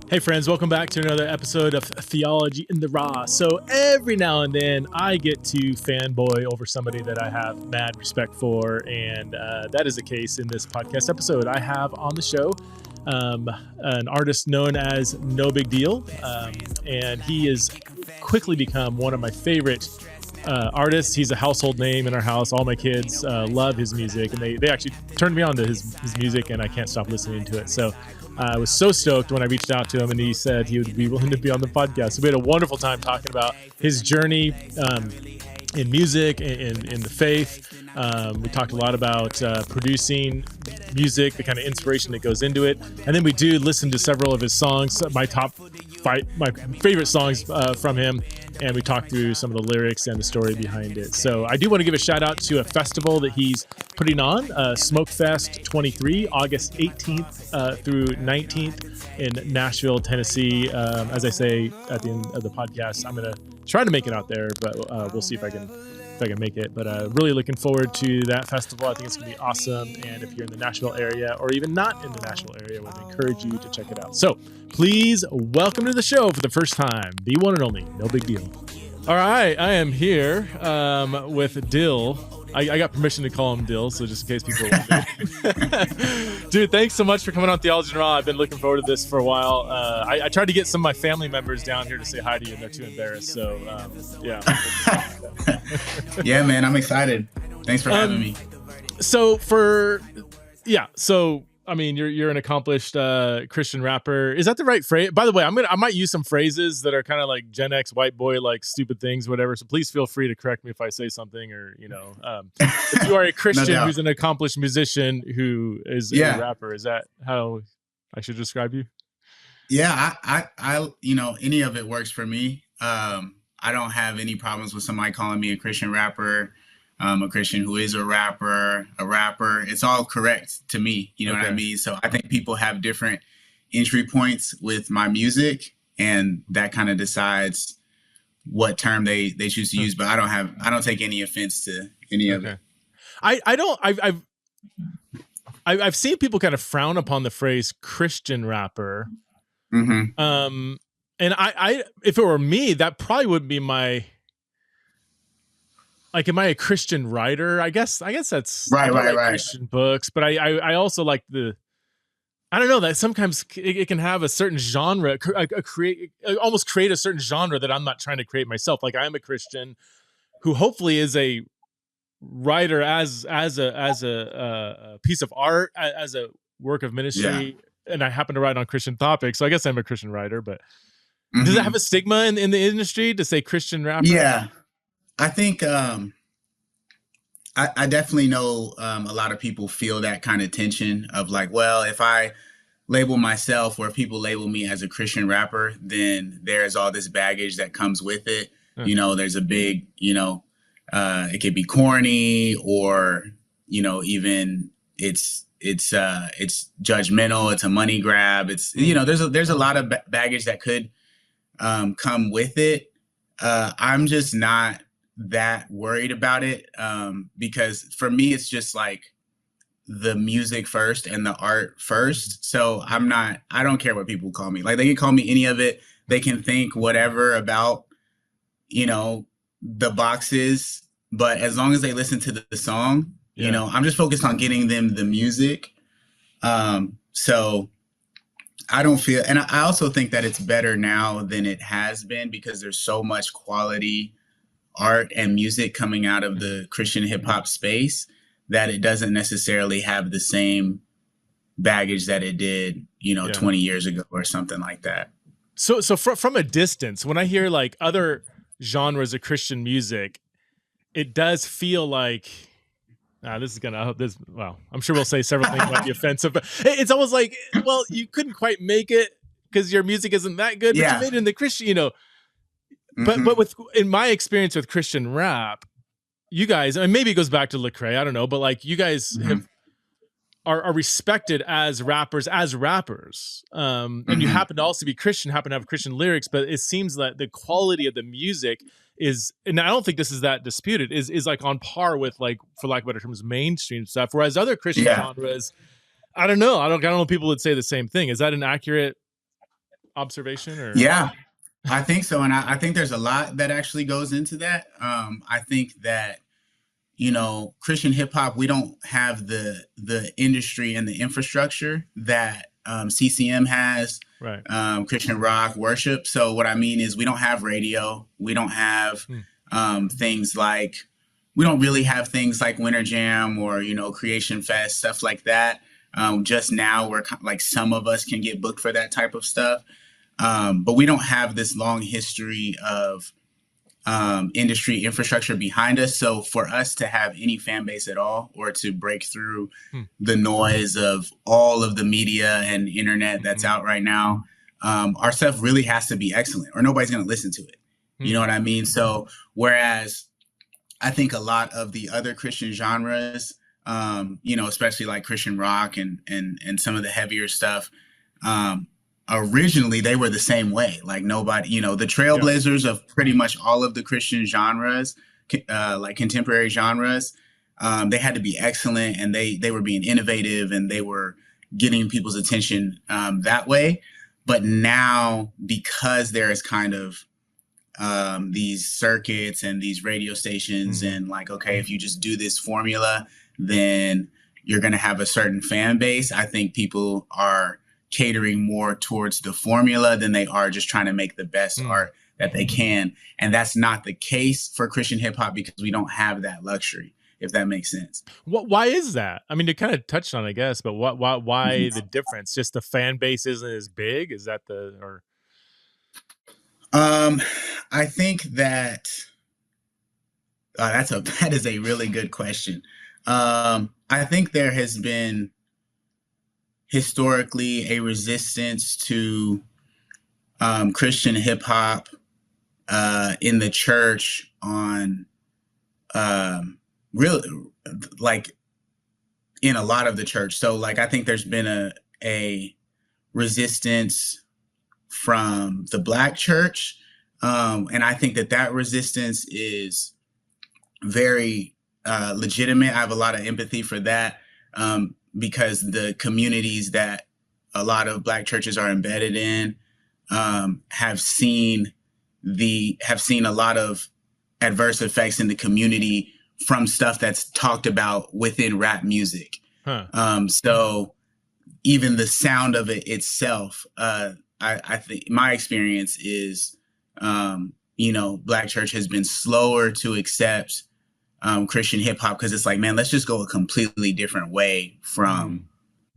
Hey friends, welcome back to another episode of Theology in the Raw. So every now and then I get to fanboy over somebody that I have mad respect for, and that is the case in this podcast episode. I have on the show an artist known as Nobigdyl, and he has quickly become one of my favorite artists. He's a household name in our house. All my kids love his music, and they actually turned me on to his music, and I can't stop listening to it. So I was so stoked when I reached out to him and he said he would be willing to be on the podcast. So we had a wonderful time talking about his journey in music, in the faith. We talked a lot about producing music, the kind of inspiration that goes into it. And then we do listen to several of his songs, my favorite songs from him. And we talked through some of the lyrics and the story behind it. So I do want to give a shout out to a festival that he's putting on, Smoke Fest 23, August 18th through 19th in Nashville, Tennessee. As I say at the end of the podcast, I'm going to try to make it out there, but we'll see if I can make it. But really looking forward to that festival. I think it's going to be awesome. And if you're in the Nashville area or even not in the Nashville area, I would encourage you to check it out. So please welcome to the show for the first time, the one and only Nobigdyl. All right, I am here with Dill. I got permission to call him Dill, so just in case people are wondering. Dude, thanks so much for coming on Theology and Raw. I've been looking forward to this for a while. I tried to get some of my family members down here to say hi to you, and they're too embarrassed. So, yeah. Yeah, man, I'm excited. Thanks for having me. So, I mean, you're an accomplished Christian rapper. Is that the right phrase? By the way, I might use some phrases that are kind of like Gen X white boy, like stupid things, whatever. So please feel free to correct me if I say something, or if you are a Christian who's an accomplished musician who is a rapper, is that how I should describe you? Yeah, I any of it works for me. I don't have any problems with somebody calling me a Christian rapper. A Christian who is a rapper. It's all correct to me. You know what I mean? So I think people have different entry points with my music, and that kind of decides what term they choose to use. But I don't take any offense to any of it. I've seen people kind of frown upon the phrase Christian rapper. Mm-hmm. And I if it were me, that probably would be my. Like, am I a Christian writer? I guess that's right. Christian books, but I also like I don't know, that sometimes it can have a certain genre, almost create a certain genre that I'm not trying to create myself. Like, I am a Christian who hopefully is a writer as a piece of art, as a work of ministry, and I happen to write on Christian topics. So I guess I'm a Christian writer, but does it have a stigma in the industry to say Christian rapper? Yeah. I think I definitely know a lot of people feel that kind of tension of like, well, if I label myself or if people label me as a Christian rapper, then there's all this baggage that comes with it. You know, there's a big, it could be corny, or, even it's judgmental. It's a money grab. It's, there's a lot of baggage that could come with it. I'm just not that worried about it, because for me it's just like the music first and the art first. So I don't care what people call me. Like, they can call me any of it. They can think whatever about the boxes, but as long as they listen to the song, I'm just focused on getting them the music. So I don't feel, and I also think that it's better now than it has been, because there's so much quality art and music coming out of the Christian hip hop space that it doesn't necessarily have the same baggage that it did, 20 years ago or something like that. So from a distance, when I hear like other genres of Christian music, it does feel like, I'm sure we'll say several things might be offensive, but it's almost like, well, you couldn't quite make it because your music isn't that good, but you made it in the Christian, But in my experience with Christian rap, you guys, and maybe it goes back to Lecrae, I don't know, but like, you guys are respected as rappers, and you happen to also be Christian, happen to have Christian lyrics, but it seems that the quality of the music is, and I don't think this is that disputed, is like on par with, like, for lack of better terms, mainstream stuff. Whereas other Christian genres, I don't know if people would say the same thing. Is that an accurate observation or? Yeah, I think so. And I think there's a lot that actually goes into that. I think that, Christian hip hop, we don't have the industry and the infrastructure that CCM has, Right. Christian rock worship. So what I mean is we don't have radio. We don't have things like, we don't really have things like Winter Jam or, Creation Fest, stuff like that. Just now we're like some of us can get booked for that type of stuff. But we don't have this long history of industry infrastructure behind us. So for us to have any fan base at all, or to break through the noise of all of the media and internet that's out right now, our stuff really has to be excellent or nobody's going to listen to it. You know what I mean? So whereas I think a lot of the other Christian genres, especially like Christian rock and some of the heavier stuff, originally they were the same way. Like nobody, the trailblazers of pretty much all of the Christian genres, like contemporary genres, they had to be excellent, and they were being innovative, and they were getting people's attention that way. But now, because there is kind of these circuits and these radio stations and like, okay, if you just do this formula, then you're going to have a certain fan base. I think people are catering more towards the formula than they are just trying to make the best art that they can. And that's not the case for Christian hip hop because we don't have that luxury, if that makes sense. Why is that? I mean, you kind of touched on it, I guess, but why the difference? Just the fan base isn't as big? Is that or? I think that that is a really good question. I think there has been historically a resistance to Christian hip hop in the church on really like in a lot of the church. So like I think there's been a resistance from the Black church, and I think that resistance is very legitimate. I have a lot of empathy for that. Because the communities that a lot of Black churches are embedded in have seen a lot of adverse effects in the community from stuff that's talked about within rap music. So even the sound of it itself, I think my experience is, Black church has been slower to accept Christian hip hop because it's like, man, let's just go a completely different way from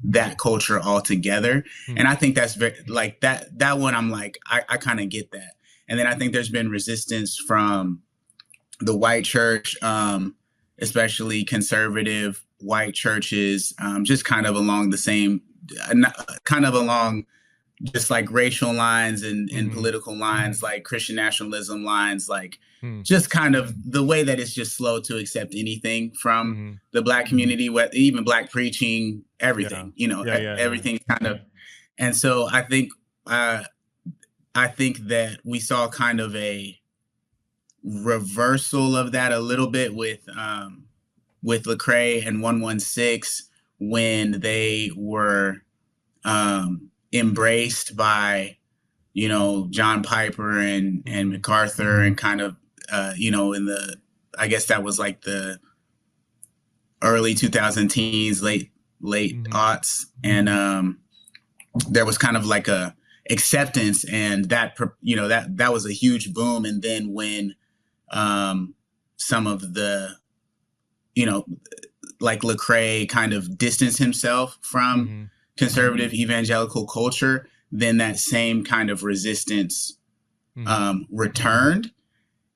that culture altogether. And I think that's very like that one. I'm like, I kind of get that. And then I think there's been resistance from the white church, especially conservative white churches, just kind of along the same, just like racial lines and political lines, like Christian nationalism lines, like just kind of the way that it's just slow to accept anything from the Black community, even Black preaching, everything, everything kind of. And so I think that we saw kind of a reversal of that a little bit with Lecrae and 116 when they were embraced by, John Piper and MacArthur and kind of, I guess that was like the early 2000 teens, late aughts. And there was kind of like a acceptance, and that was a huge boom. And then when some of the, like Lecrae kind of distanced himself from conservative evangelical culture, then that same kind of resistance returned.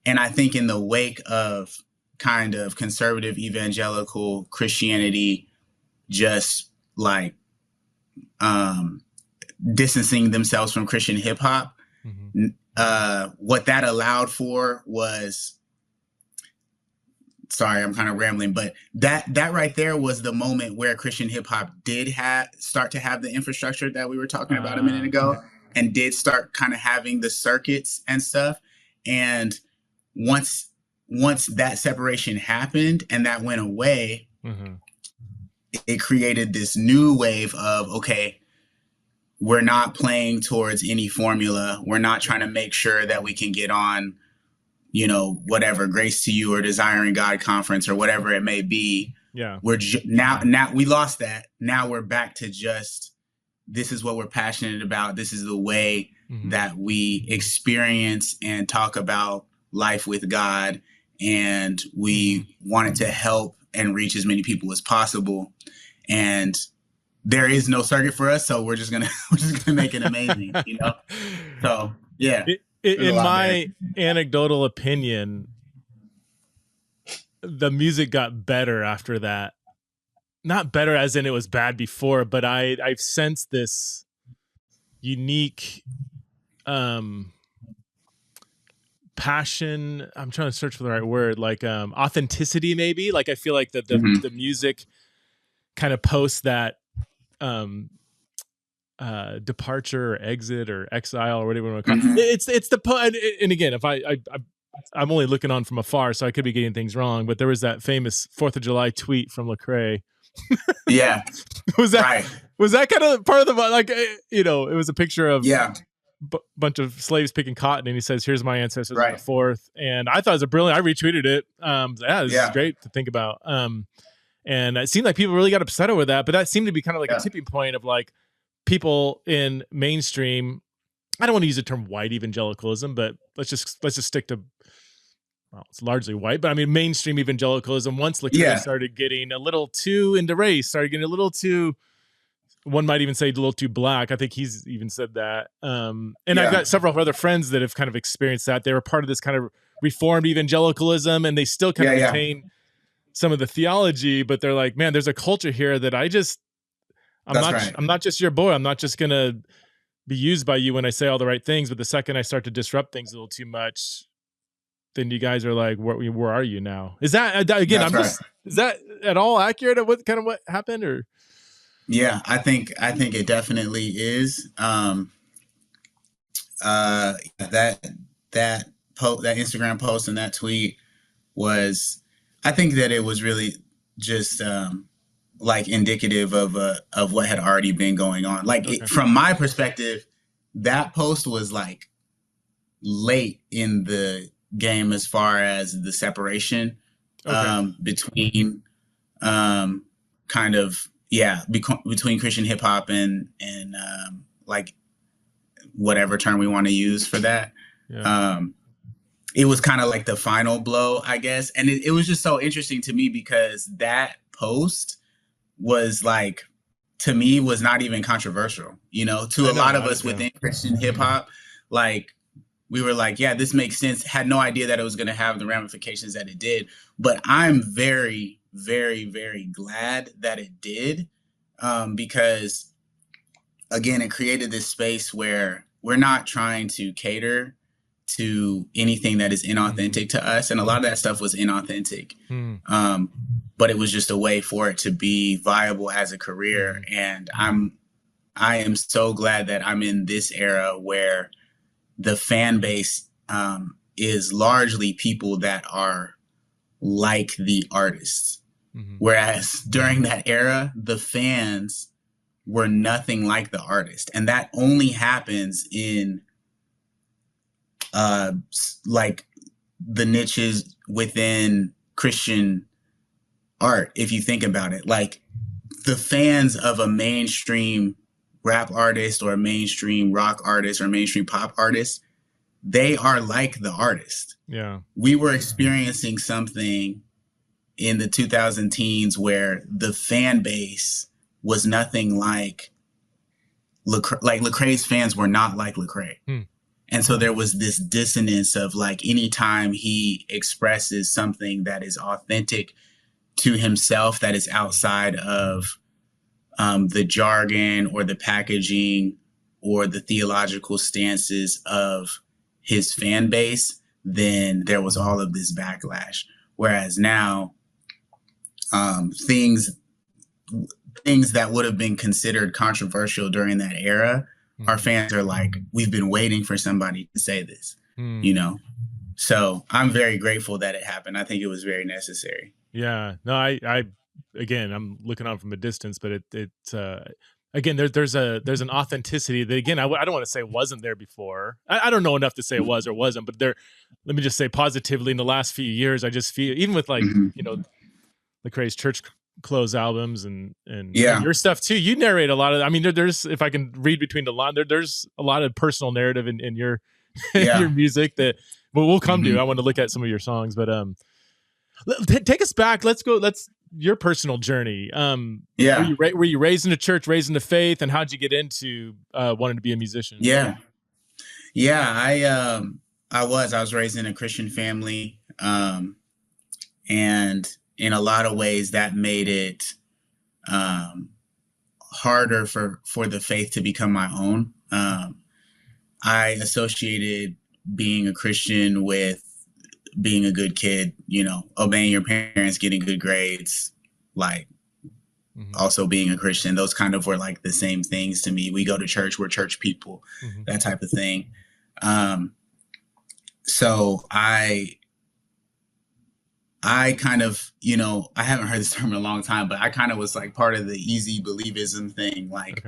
And I think in the wake of kind of conservative evangelical Christianity just like distancing themselves from Christian hip hop, what that allowed for was, sorry, I'm kind of rambling, but that right there was the moment where Christian hip hop did start to have the infrastructure that we were talking about a minute ago, and did start kind of having the circuits and stuff. And once that separation happened and that went away, it created this new wave of, okay, we're not playing towards any formula. We're not trying to make sure that we can get on, whatever, Grace to You or Desiring God conference or whatever it may be. Yeah. We're now we lost that. Now we're back to just, this is what we're passionate about. This is the way that we experience and talk about life with God. And we wanted to help and reach as many people as possible. And there is no circuit for us, so we're just gonna make it amazing, So yeah. In my anecdotal opinion, the music got better after that. Not better as in it was bad before, but I've sensed this unique passion. I'm trying to search for the right word, like authenticity, maybe. Like I feel like the music kind of posts that departure or exit or exile or whatever you want to call it. It's the and again, if I'm only looking on from afar, so I could be getting things wrong, but there was that famous 4th of July tweet from Lecrae. Yeah. Was that kind of part of the, like, it was a picture of bunch of slaves picking cotton, and he says, "Here's my ancestors on the 4th." And I thought it was a brilliant, I retweeted it. This is great to think about. And it seemed like people really got upset over that, but that seemed to be kind of like a tipping point of like people in mainstream. I don't want to use the term white evangelicalism, but let's just stick to, well, it's largely white, but I mean mainstream evangelicalism. Once Lecrae started getting a little too into race, started getting a little too, one might even say a little too black. I think he's even said that. And I've got several other friends that have kind of experienced that. They were part of this kind of reformed evangelicalism, and they still kind of retain some of the theology, but they're like, man, there's a culture here that I'm not just your boy. I'm not just going to be used by you when I say all the right things. But the second I start to disrupt things a little too much, then you guys are like, where are you now? Is that, again, is that at all accurate of what happened, or? Yeah, I think it definitely is. That Instagram post and that tweet was, I think that it was really just like indicative of what had already been going on. Like from my perspective, that post was like late in the game as far as the separation between between Christian hip hop and like whatever term we want to use for that. It was kind of like the final blow, I guess. And it was just so interesting to me because that post was like, to me, was not even controversial, to a lot of us within Christian hip hop. Like, we were like, yeah, this makes sense. Had no idea that it was going to have the ramifications that it did. But I'm very, very, very glad that it did, because, again, it created this space where we're not trying to cater to anything that is inauthentic to us. And a lot of that stuff was inauthentic. But it was just a way for it to be viable as a career. And I am so glad that I'm in this era where the fan base is largely people that are like the artists. Whereas during that era, the fans were nothing like the artist. And that only happens in like the niches within Christian art. If you think about it, like the fans of a mainstream rap artist or a mainstream rock artist or mainstream pop artist, they are like the artist. Yeah. We were experiencing something in the 2000 teens where the fan base was nothing like Lecrae's fans were not like Lecrae. And so there was this dissonance of like, anytime he expresses something that is authentic to himself, that is outside of the jargon or the packaging or the theological stances of his fan base, then there was all of this backlash. Whereas now, things that would have been considered controversial during that era, our fans are like, we've been waiting for somebody to say this, So I'm very grateful that it happened. I think it was very necessary. Yeah. No, I again, I'm looking on from a distance, but again, there's an authenticity that, again, I don't want to say wasn't there before. I don't know enough to say it was or wasn't, but let me just say positively, in the last few years, I just feel, even with like, the Craze Church Close albums and your stuff too, you narrate a lot of, I mean, there's, if I can read between the lines, there's a lot of personal narrative in your your music that we'll come to. I want to look at some of your songs, but take us back. Let's your personal journey. Were you raised in a church, raised in the faith, and how'd you get into wanting to be a musician? I was raised in a Christian family, and in a lot of ways that made it harder for the faith to become my own. I associated being a Christian with being a good kid, obeying your parents, getting good grades, like also being a Christian. Those kind of were like the same things to me. We go to church, we're church people, that type of thing. So I kind of, I haven't heard this term in a long time, but I kind of was like part of the easy believism thing. Like,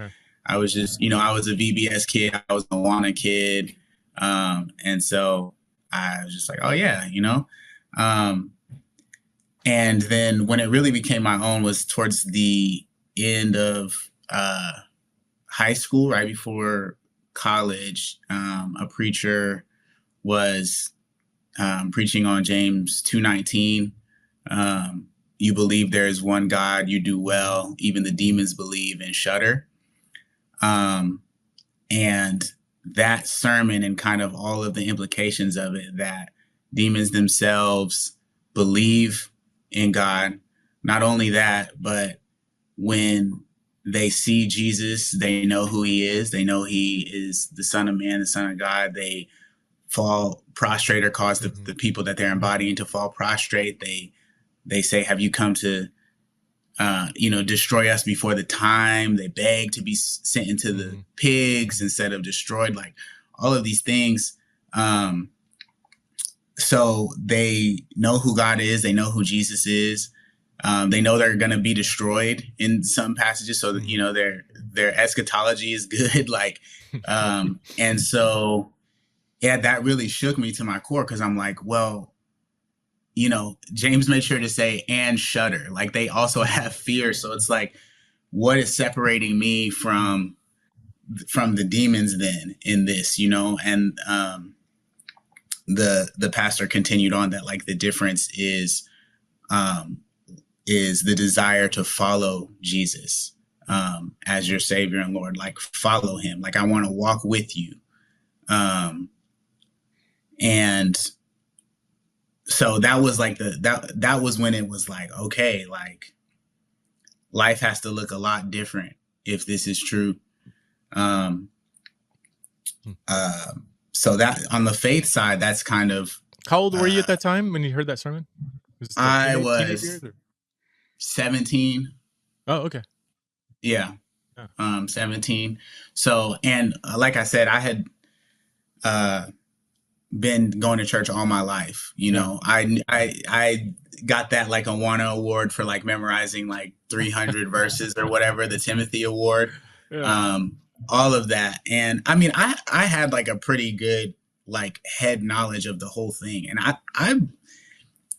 I was just, I was a VBS kid. I was a Awana kid. And so I was just like, oh yeah, and then when it really became my own was towards the end of high school, right before college. A preacher was preaching on James 2:19. You believe there is one God, you do well. Even the demons believe and shudder. And that sermon and kind of all of the implications of it, that demons themselves believe in God. Not only that, but when they see Jesus, they know who he is. They know he is the Son of Man, the Son of God. They fall prostrate, or cause the people that they're embodying to fall prostrate. They say, have you come to, destroy us before the time? They beg to be sent into the pigs instead of destroyed, like all of these things. So they know who God is. They know who Jesus is. They know they're going to be destroyed in some passages. So that, their eschatology is good. Like, and so, that really shook me to my core. 'Cause I'm like, well, James made sure to say, and shudder. Like, they also have fear. So it's like, what is separating me from the demons then in this, and, the pastor continued on that, like, the difference is the desire to follow Jesus, as your Savior and Lord, like, follow him. Like, I want to walk with you. And so that was like that was when it was like, okay, like, life has to look a lot different if this is true. So that on the faith side, that's kind of. How old were you at that time when you heard that sermon? I was 17. Oh, okay. Yeah. 17. So, and like I said, I had been going to church all my life. I got that like Awana award for like memorizing like 300 verses or whatever, the Timothy award. All of that. And I mean, I had like a pretty good like head knowledge of the whole thing. And I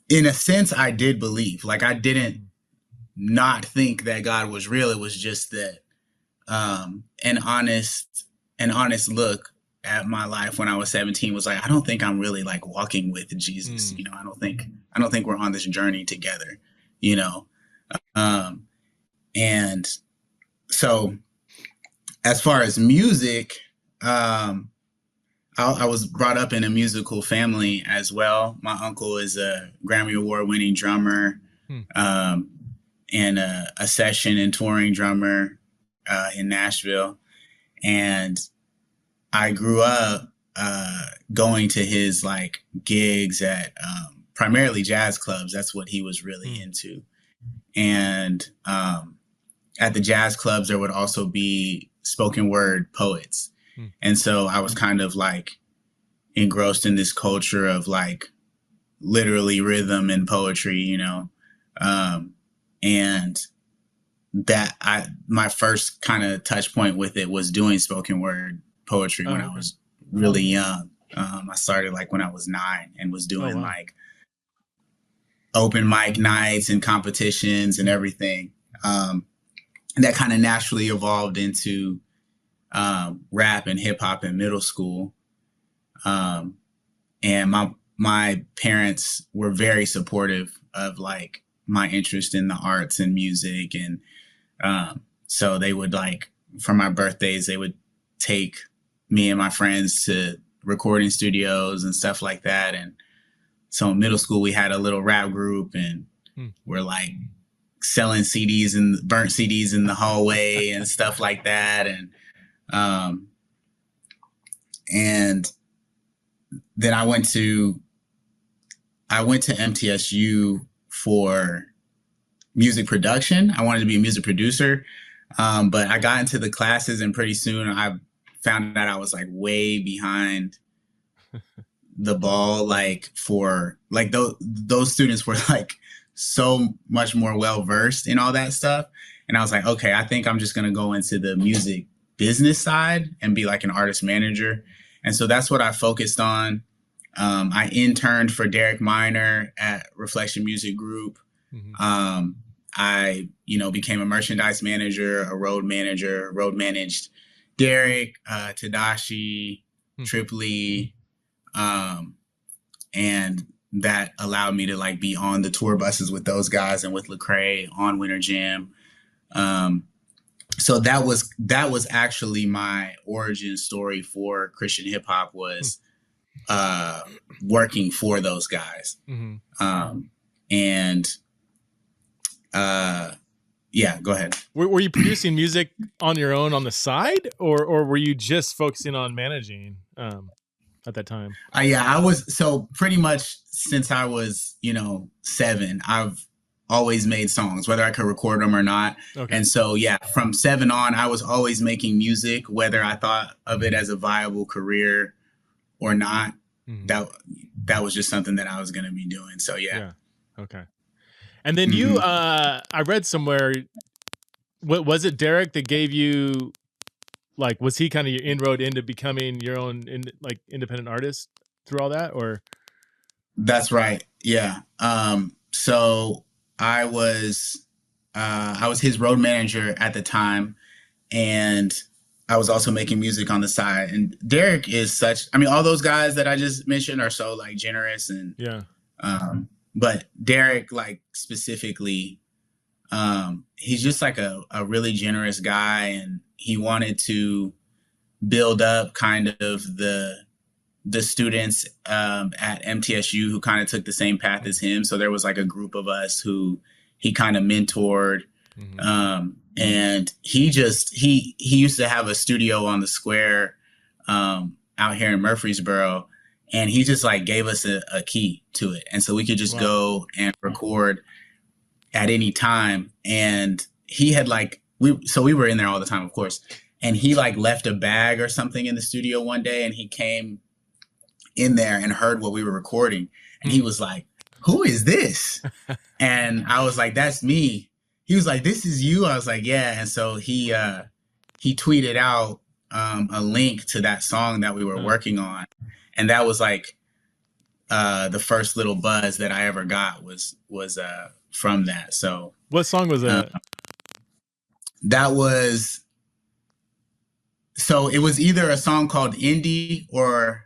in a sense, I did believe, like, I didn't not think that God was real. It was just that an honest look at my life when I was 17 was like, I don't think I'm really like walking with Jesus. I don't think we're on this journey together, and so as far as music, I was brought up in a musical family as well. My uncle is a Grammy Award winning drummer, and a session and touring drummer in Nashville. And I grew up going to his like gigs at primarily jazz clubs. That's what he was really into. And at the jazz clubs, there would also be spoken word poets. And so I was kind of like engrossed in this culture of like literally rhythm and poetry, and my first kind of touch point with it was doing spoken word poetry when I was really young. I started like when I was 9 and was doing like open mic nights and competitions and everything. And that kind of naturally evolved into rap and hip hop in middle school. And my parents were very supportive of like my interest in the arts and music. And so they would like, for my birthdays, they would take me and my friends to recording studios and stuff like that. And so in middle school, we had a little rap group and we're like selling CDs and burnt CDs in the hallway and stuff like that. And then I went to MTSU for music production. I wanted to be a music producer. But I got into the classes and pretty soon I found out I was like way behind the ball. Like for like those students were like so much more well-versed in all that stuff. And I was like, okay, I think I'm just going to go into the music business side and be like an artist manager. And so that's what I focused on. I interned for Derek Minor at Reflection Music Group. I, became a merchandise manager, a road manager, road managed Derek, Tadashi, Tripoli. And that allowed me to like be on the tour buses with those guys and with Lecrae on Winter Jam. So that was actually my origin story for Christian hip hop was working for those guys. Yeah, go ahead. Were you producing music on your own on the side, or were you just focusing on managing at that time? Yeah, I was. So pretty much since I was, 7, I've always made songs, whether I could record them or not. Okay. And so, yeah, from 7 on, I was always making music, whether I thought of it as a viable career or not. That was just something that I was going to be doing. So, yeah. Okay. And then you, I read somewhere, what was it, Derek, that gave you, like, was he kind of your inroad into becoming your own independent artist through all that, or? That's right. Yeah. So I was his road manager at the time, and I was also making music on the side. And Derek is all those guys that I just mentioned are so like generous and but Derek, like specifically, he's just like a really generous guy, and he wanted to build up kind of the students at MTSU who kind of took the same path as him. So there was like a group of us who he kind of mentored. And he used to have a studio on the square out here in Murfreesboro. And he just like gave us a key to it. And so we could just go and record at any time. And he had like, we were in there all the time, of course. And he like left a bag or something in the studio one day, and he came in there and heard what we were recording. And he was like, who is this? And I was like, that's me. He was like, this is you? I was like, yeah. And so he tweeted out a link to that song that we were working on. And that was like the first little buzz that I ever got was from that. So what song was that? That was, so it was either a song called Indie or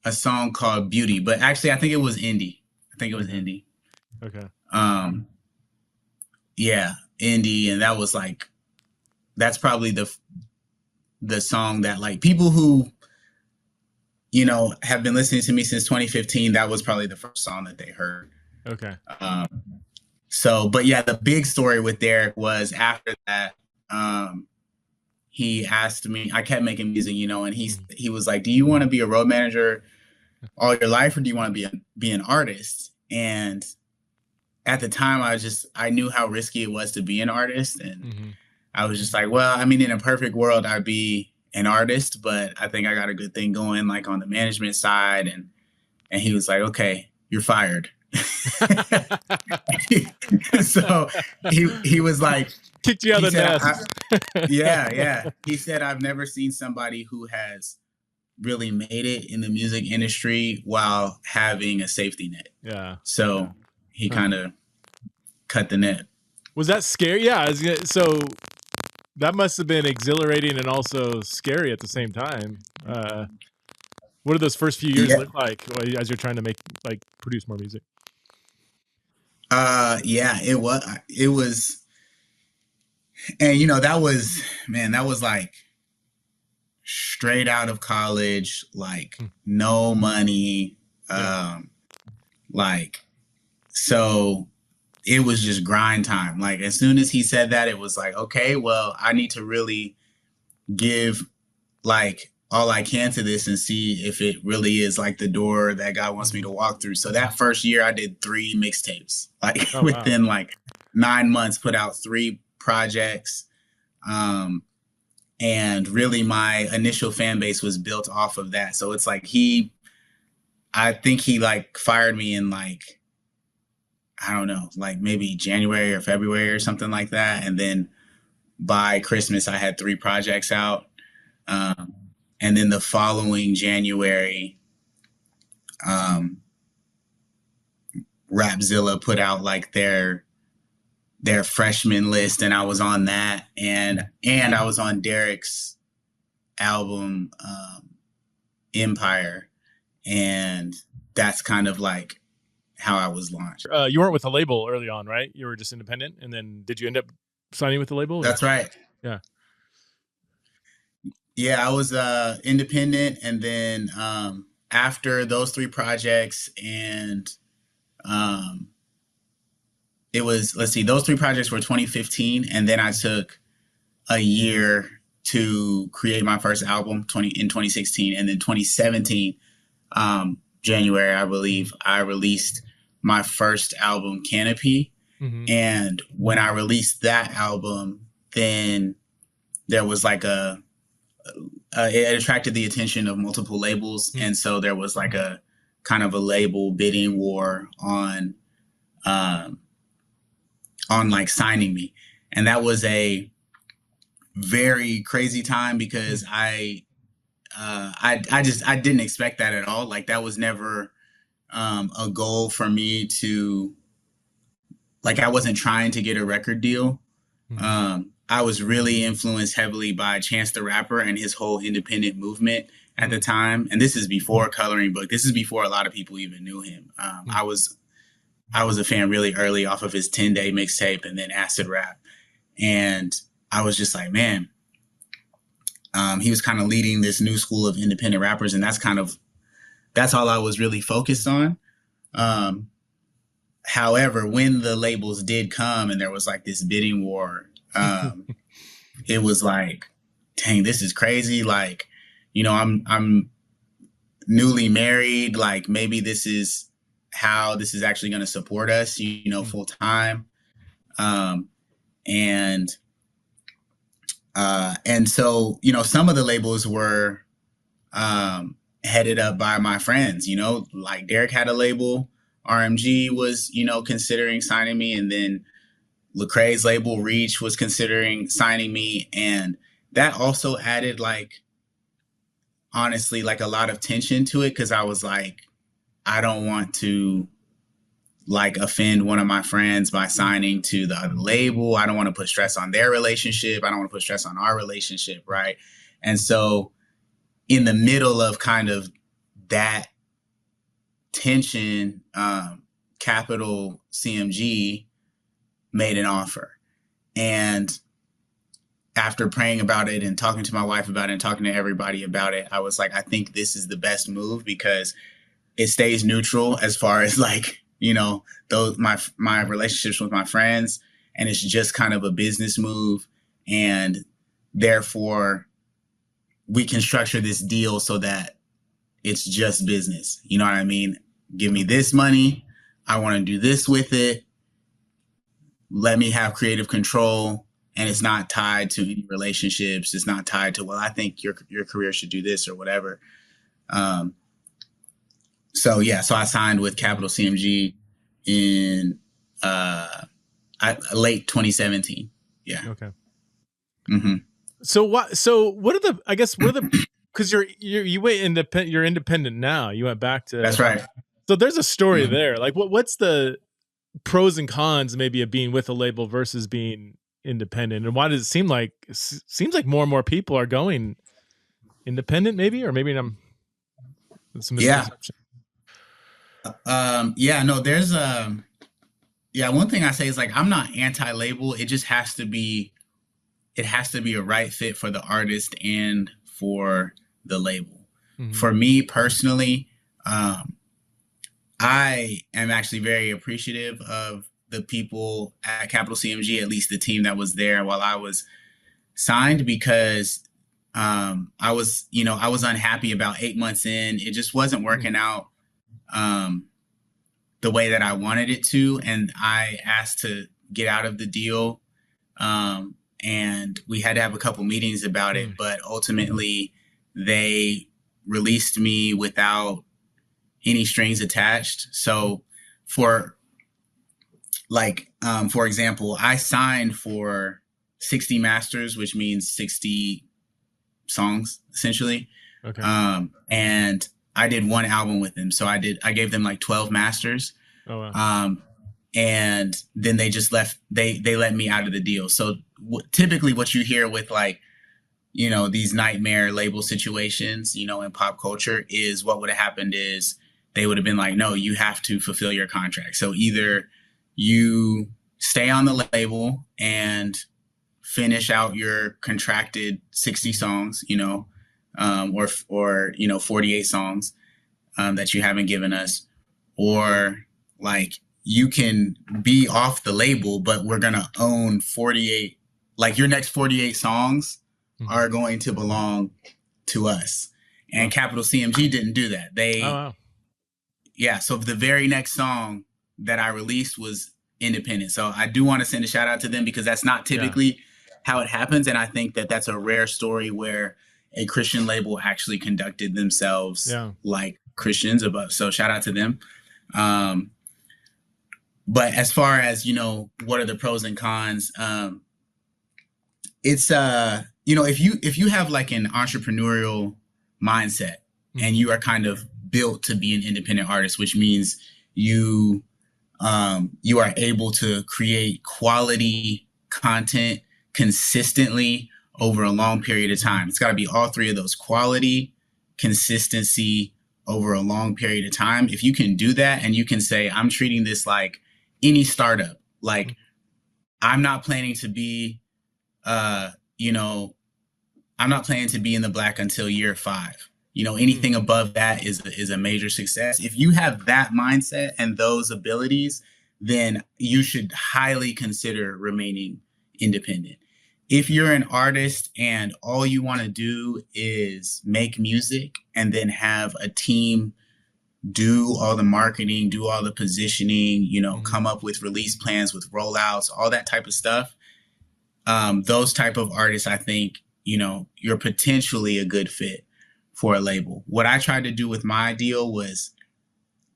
a song called Beauty, but actually I think it was Indie. Okay. Yeah, Indie. And that was like, that's probably the song that like people who, have been listening to me since 2015. That was probably the first song that they heard. Okay. So, but yeah, the big story with Derek was after that, he asked me, I kept making music, and he was like, do you want to be a road manager all your life, or do you want to be an artist? And at the time I knew how risky it was to be an artist. And I was just like, well, I mean, in a perfect world, I'd be an artist, but I think I got a good thing going like on the management side. And he was like, okay, you're fired. So he was like, kicked you out he of the said, nest. yeah. He said, I've never seen somebody who has really made it in the music industry while having a safety net. Yeah. So he kind of cut the net. Was that scary? Yeah. So that must have been exhilarating and also scary at the same time. What did those first few years look like as you're trying to produce more music? Yeah, it was, and that was like straight out of college, like no money, like, so it was just grind time. Like, as soon as he said that, it was like, okay, well, I need to really give like all I can to this and see if it really is like the door that God wants me to walk through. So that first year I did 3 mixtapes, like within like 9 months, put out 3 projects. And really my initial fan base was built off of that. So it's like I think he like fired me in like, I don't know, like maybe January or February or something like that. And then by Christmas I had 3 projects out. And then the following January, Rapzilla put out like their freshman list, and I was on that, and I was on Derek's album, Empire, and that's kind of like how I was launched. You weren't with a label early on, right? You were just independent, and then did you end up signing with the label? That's right. Yeah. Yeah, I was independent, and then after those 3 projects, and it was, let's see, those 3 projects were 2015, and then I took a year to create my first album in 2016, and then 2017, January, I believe, I released my first album, Canopy. And when I released that album, then there was like it attracted the attention of multiple labels. And so there was like a kind of a label bidding war on like signing me. And that was a very crazy time because I didn't expect that at all. Like, that was never a goal for me to, like, I wasn't trying to get a record deal. I was really influenced heavily by Chance the Rapper and his whole independent movement at the time. And this is before Coloring Book. This is before a lot of people even knew him. I was a fan really early off of his 10-day mixtape and then Acid Rap. And I was just like, man, he was kind of leading this new school of independent rappers. And that's all I was really focused on. However, when the labels did come and there was like this bidding war, it was like, dang, this is crazy. Like, I'm newly married. Like, maybe this is how this is actually going to support us, full time. And so, some of the labels were headed up by my friends, like Derek had a label, RMG was, considering signing me, and then Lecrae's label Reach was considering signing me. And that also added, like, honestly, like a lot of tension to it. Cause I was like, I don't want to like offend one of my friends by signing to the other label. I don't want to put stress on their relationship. I don't want to put stress on our relationship. Right. And so in the middle of kind of that tension, Capital CMG made an offer. And after praying about it and talking to my wife about it and talking to everybody about it, I was like, I think this is the best move because it stays neutral as far as like, those my relationships with my friends, and it's just kind of a business move. And therefore we can structure this deal so that it's just business. You know what I mean? Give me this money. I want to do this with it. Let me have creative control. And it's not tied to any relationships. It's not tied to, well, I think your career should do this or whatever. So I signed with Capital CMG in late 2017. Yeah. Okay. Mm-hmm. So what are the, I guess, what are the, because you went independent, you're independent now. You went back to. That's right. So there's a story Mm-hmm. there. Like what's the pros and cons maybe of being with a label versus being independent, and why does it seems like more and more people are going independent, maybe, or maybe I'm some misperception. Yeah, no, there's one thing I say is like I'm not anti-label. It just has to be a right fit for the artist and for the label. Mm-hmm. For me personally, I am actually very appreciative of the people at Capital CMG, at least the team that was there while I was signed, because I was unhappy about 8 months in. It just wasn't working out the way that I wanted it to. And I asked to get out of the deal. And we had to have a couple meetings about it, but ultimately they released me without any strings attached. So for example, I signed for 60 masters, which means 60 songs essentially. Okay. And I did one album with them. So I gave them like 12 masters. Oh, wow. And then they just left, they let me out of the deal. So typically what you hear with like, these nightmare label situations, in pop culture is what would have happened is they would have been like, no, you have to fulfill your contract. So either you stay on the label and finish out your contracted 60 songs, or 48 songs that you haven't given us, or like you can be off the label, but we're going to own 48, like your next 48 songs are going to belong to us. And Capital CMG didn't do that. So the very next song that I released was independent. So I do want to send a shout out to them because that's not typically how it happens. And I think that that's a rare story where a Christian label actually conducted themselves like Christians above. So shout out to them. But as far as, what are the pros and cons? It's, if you have like an entrepreneurial mindset and you are kind of built to be an independent artist, which means you are able to create quality content consistently over a long period of time. It's got to be all three of those: quality, consistency over a long period of time. If you can do that and you can say, I'm treating this like any startup, like I'm not planning to be, I'm not planning to be in the black until year 5. Anything above that is a major success. If you have that mindset and those abilities, then you should highly consider remaining independent. If you're an artist and all you want to do is make music and then have a team do all the marketing, do all the positioning, come up with release plans, with rollouts, all that type of stuff, those type of artists, I think, you're potentially a good fit for a label. What I tried to do with my deal was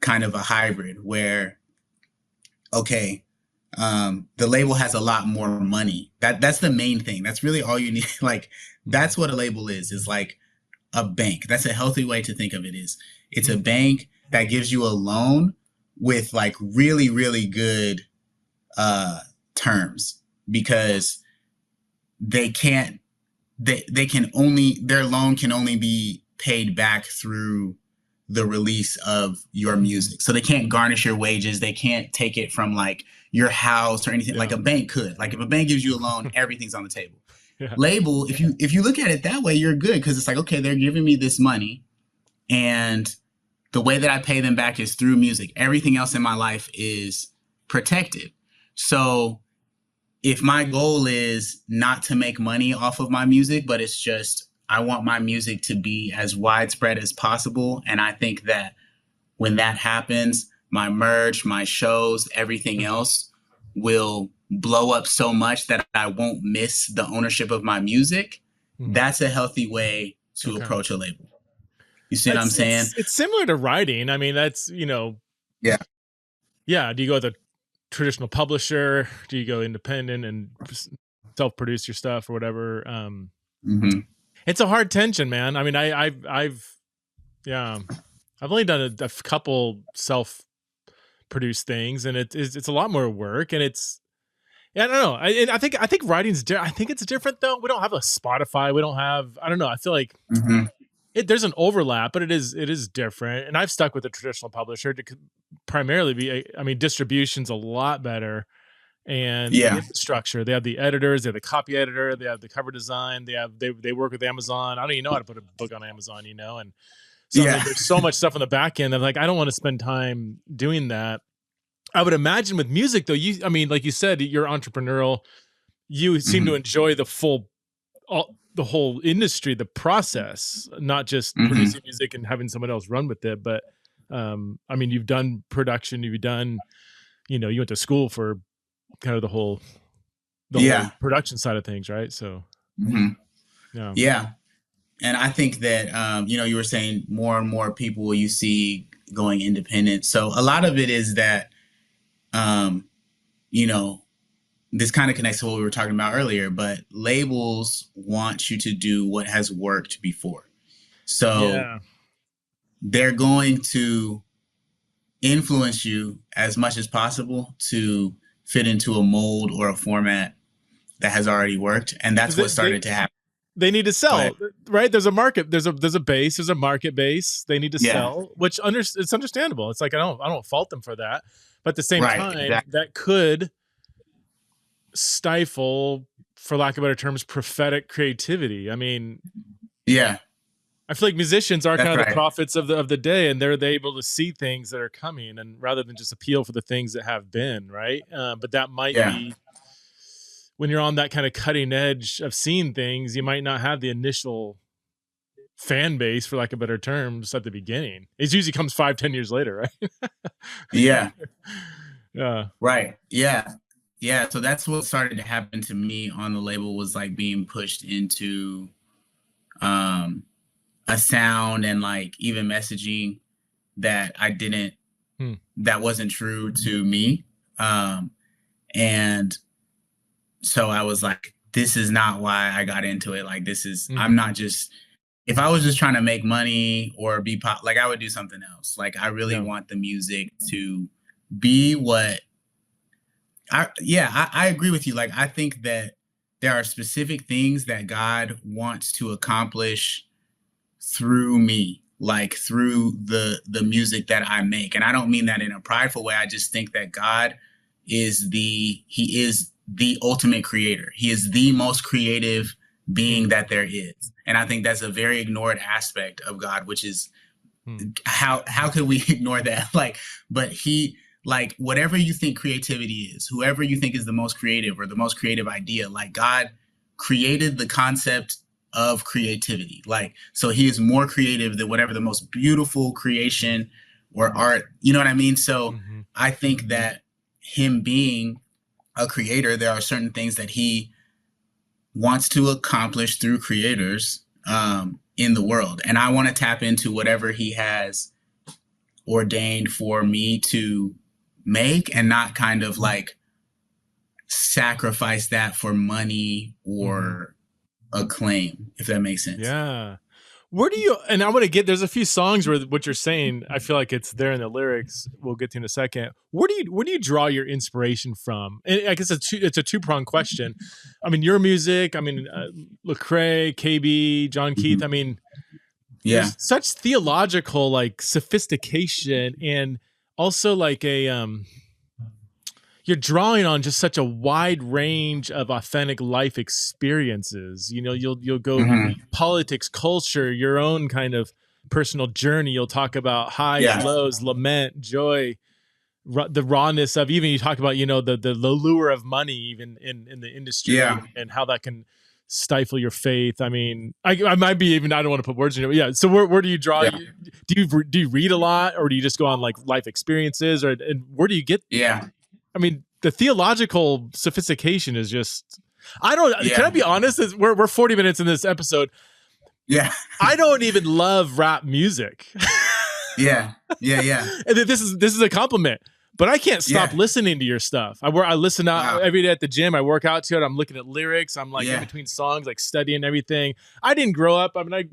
kind of a hybrid where, the label has a lot more money. That's the main thing. That's really all you need. Like, that's what a label is like a bank. That's a healthy way to think of it. It's a bank that gives you a loan with like really, really good terms, because their loan can only be paid back through the release of your music. So they can't garnish your wages. They can't take it from like your house or anything like a bank could. Like if a bank gives you a loan, everything's on the table. Label, if you look at it that way, you're good, because it's like, okay, they're giving me this money and the way that I pay them back is through music. Everything else in my life is protected. So if my goal is not to make money off of my music, but it's just, I want my music to be as widespread as possible. And I think that when that happens, my merch, my shows, everything else will blow up so much that I won't miss the ownership of my music. That's a healthy way to approach a label. You see what I'm saying? It's similar to writing. I mean, that's, Yeah. Yeah. Do you go with a traditional publisher? Do you go independent and self-produce your stuff or whatever? It's a hard tension, man. I mean, I've only done a couple self-produced things, and it's a lot more work, and I don't know. I think writing's I think it's different though. We don't have a Spotify. We don't have. I don't know. I feel like there's an overlap, but it is different. And I've stuck with a traditional publisher to primarily be. I mean, distribution's a lot better, and the infrastructure. They have the editors. They have the copy editor. They have the cover design. They work with Amazon. I don't even know how to put a book on Amazon. And so I mean, there's so much stuff on the back end. I'm like, I don't want to spend time doing that. I would imagine with music though, I mean, like you said, you're entrepreneurial. You seem to enjoy the whole industry, the process, not just producing music and having someone else run with it. But I mean, you've done production, you've done, you went to school for kind of the whole production side of things, right? So yeah. And I think that you were saying more and more people you see going independent. So a lot of it is that this kind of connects to what we were talking about earlier, but labels want you to do what has worked before. So they're going to influence you as much as possible to fit into a mold or a format that has already worked. And that's what started to happen. They need to sell, right? There's a market, there's a base, there's a market base. They need to sell, which it's understandable. It's like, I don't fault them for that. But at the same time, that could stifle, for lack of better terms, prophetic creativity. I mean, I feel like musicians are kind of the prophets of the day, and they're able to see things that are coming, and rather than just appeal for the things that have been, right? But that might be, when you're on that kind of cutting edge of seeing things, you might not have the initial fan base, for lack of better terms, at the beginning. It usually comes 5-10 years later, right? Right. Yeah. So that's what started to happen to me on the label, was like being pushed into a sound and like even messaging that I didn't, that wasn't true to me. And so I was like, this is not why I got into it. Like, this is, I'm not just, if I was just trying to make money or be pop, like I would do something else. Like, I really want the music to be what I agree with you. Like, I think that there are specific things that God wants to accomplish through me, like through the music that I make. And I don't mean that in a prideful way. I just think that God is the ultimate creator. He is the most creative being that there is. And I think that's a very ignored aspect of God, which is how could we ignore that? But whatever you think creativity is, whoever you think is the most creative or the most creative idea, like God created the concept of creativity. Like, so he is more creative than whatever the most beautiful creation or art, you know what I mean? So I think that him being a creator, there are certain things that he wants to accomplish through creators in the world. And I want to tap into whatever he has ordained for me to make, and not kind of like sacrifice that for money or acclaim, if that makes sense. Yeah. Where do you, and I want to get, there's a few songs where what you're saying, I feel like it's there in the lyrics. We'll get to in a second. Where do you draw your inspiration from? And I guess it's a two-pronged question. I mean, your music, I mean, Lecrae, KB, John Keith, I mean, there's such theological, like, sophistication, and also like you're drawing on just such a wide range of authentic life experiences. You'll go politics, culture, your own kind of personal journey. You'll talk about highs, lows, lament, joy, the rawness of, even you talk about, the lure of money, even in the industry, and how that can stifle your faith. I mean, I might be even, I don't want to put words in it, but yeah. So where do you draw? Do you read a lot, or do you just go on like life experiences, and where do you get? I mean, the theological sophistication is just, can I be honest? We're 40 minutes in this episode. I don't even love rap music. Yeah. And this is a compliment, but I can't stop listening to your stuff. I listen out every day at the gym. I work out to it. I'm looking at lyrics. I'm like in between songs, like studying everything. I didn't grow up. I mean,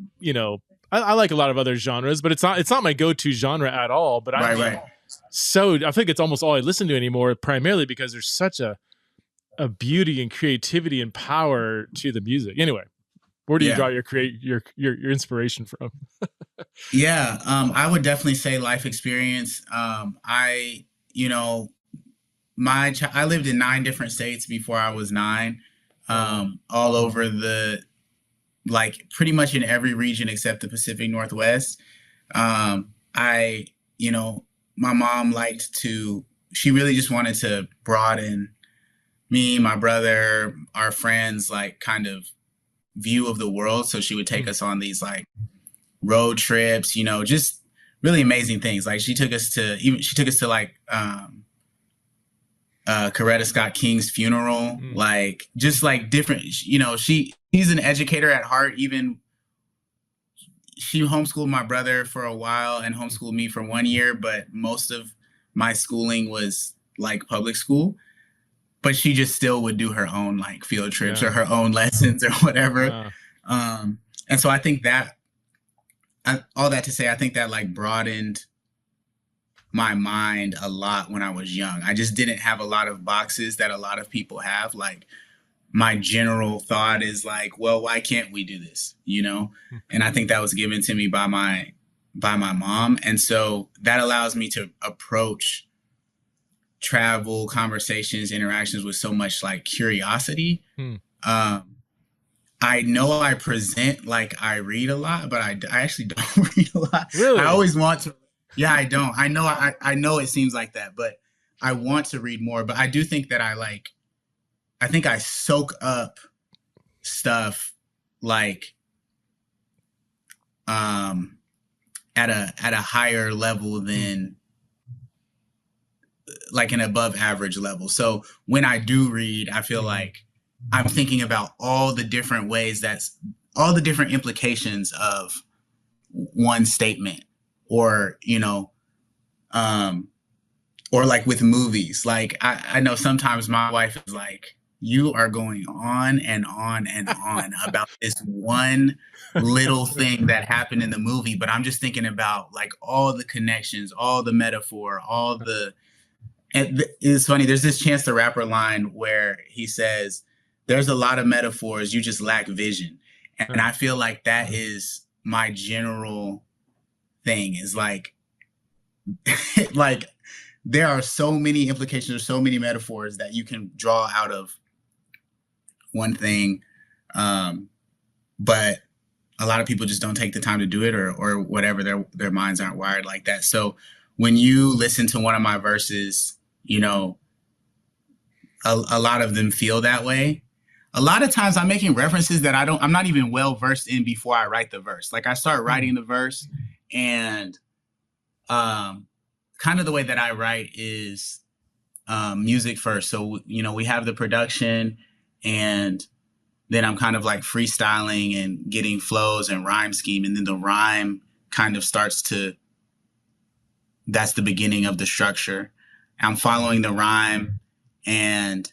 I like a lot of other genres, but it's not my go-to genre at all. But so I think it's almost all I listen to anymore, primarily because there's such a beauty and creativity and power to the music. Anyway, where do you draw your inspiration from? I would definitely say life experience. I lived in 9 different states before I was 9, all over pretty much in every region except the Pacific Northwest. My mom she really just wanted to broaden me, my brother, our friends, like kind of view of the world. So she would take us on these like road trips, just really amazing things. Like she took us to like Coretta Scott King's funeral, like just like different, she's an educator at heart. Even she homeschooled my brother for a while and homeschooled me for 1 year, but most of my schooling was like public school. But she just still would do her own like field trips or her own lessons or whatever. And so I think that all that to say, I think that like broadened my mind a lot when I was young. I just didn't have a lot of boxes that a lot of people have. Like my general thought is like, well, why can't we do this? And I think that was given to me by my mom. And so that allows me to approach travel, conversations, interactions with so much like curiosity. I know I present like I read a lot, but I actually don't read a lot. Really? I always want to. Yeah, I don't. I know it seems like that, but I want to read more. But I do think that I think I soak up stuff like at a higher level than like an above average level. So when I do read, I feel like I'm thinking about all the different ways all the different implications of one statement, or or like with movies. Like I know sometimes my wife is like, you are going on and on and on about this one little thing that happened in the movie, but I'm just thinking about like all the connections, all the metaphor, and it's funny, there's this Chance the Rapper line where he says, there's a lot of metaphors, you just lack vision. And I feel like that is my general thing, is like, like there are so many implications or so many metaphors that you can draw out of one thing. But a lot of people just don't take the time to do it, or whatever, their minds aren't wired like that. So when you listen to one of my verses, a lot of them feel that way. A lot of times I'm making references that I'm not even well versed in before I write the verse. Like I start writing the verse, and kind of the way that I write is music first. So, we have the production, and then I'm kind of like freestyling and getting flows and rhyme scheme. And then the rhyme kind of that's the beginning of the structure. I'm following the rhyme, and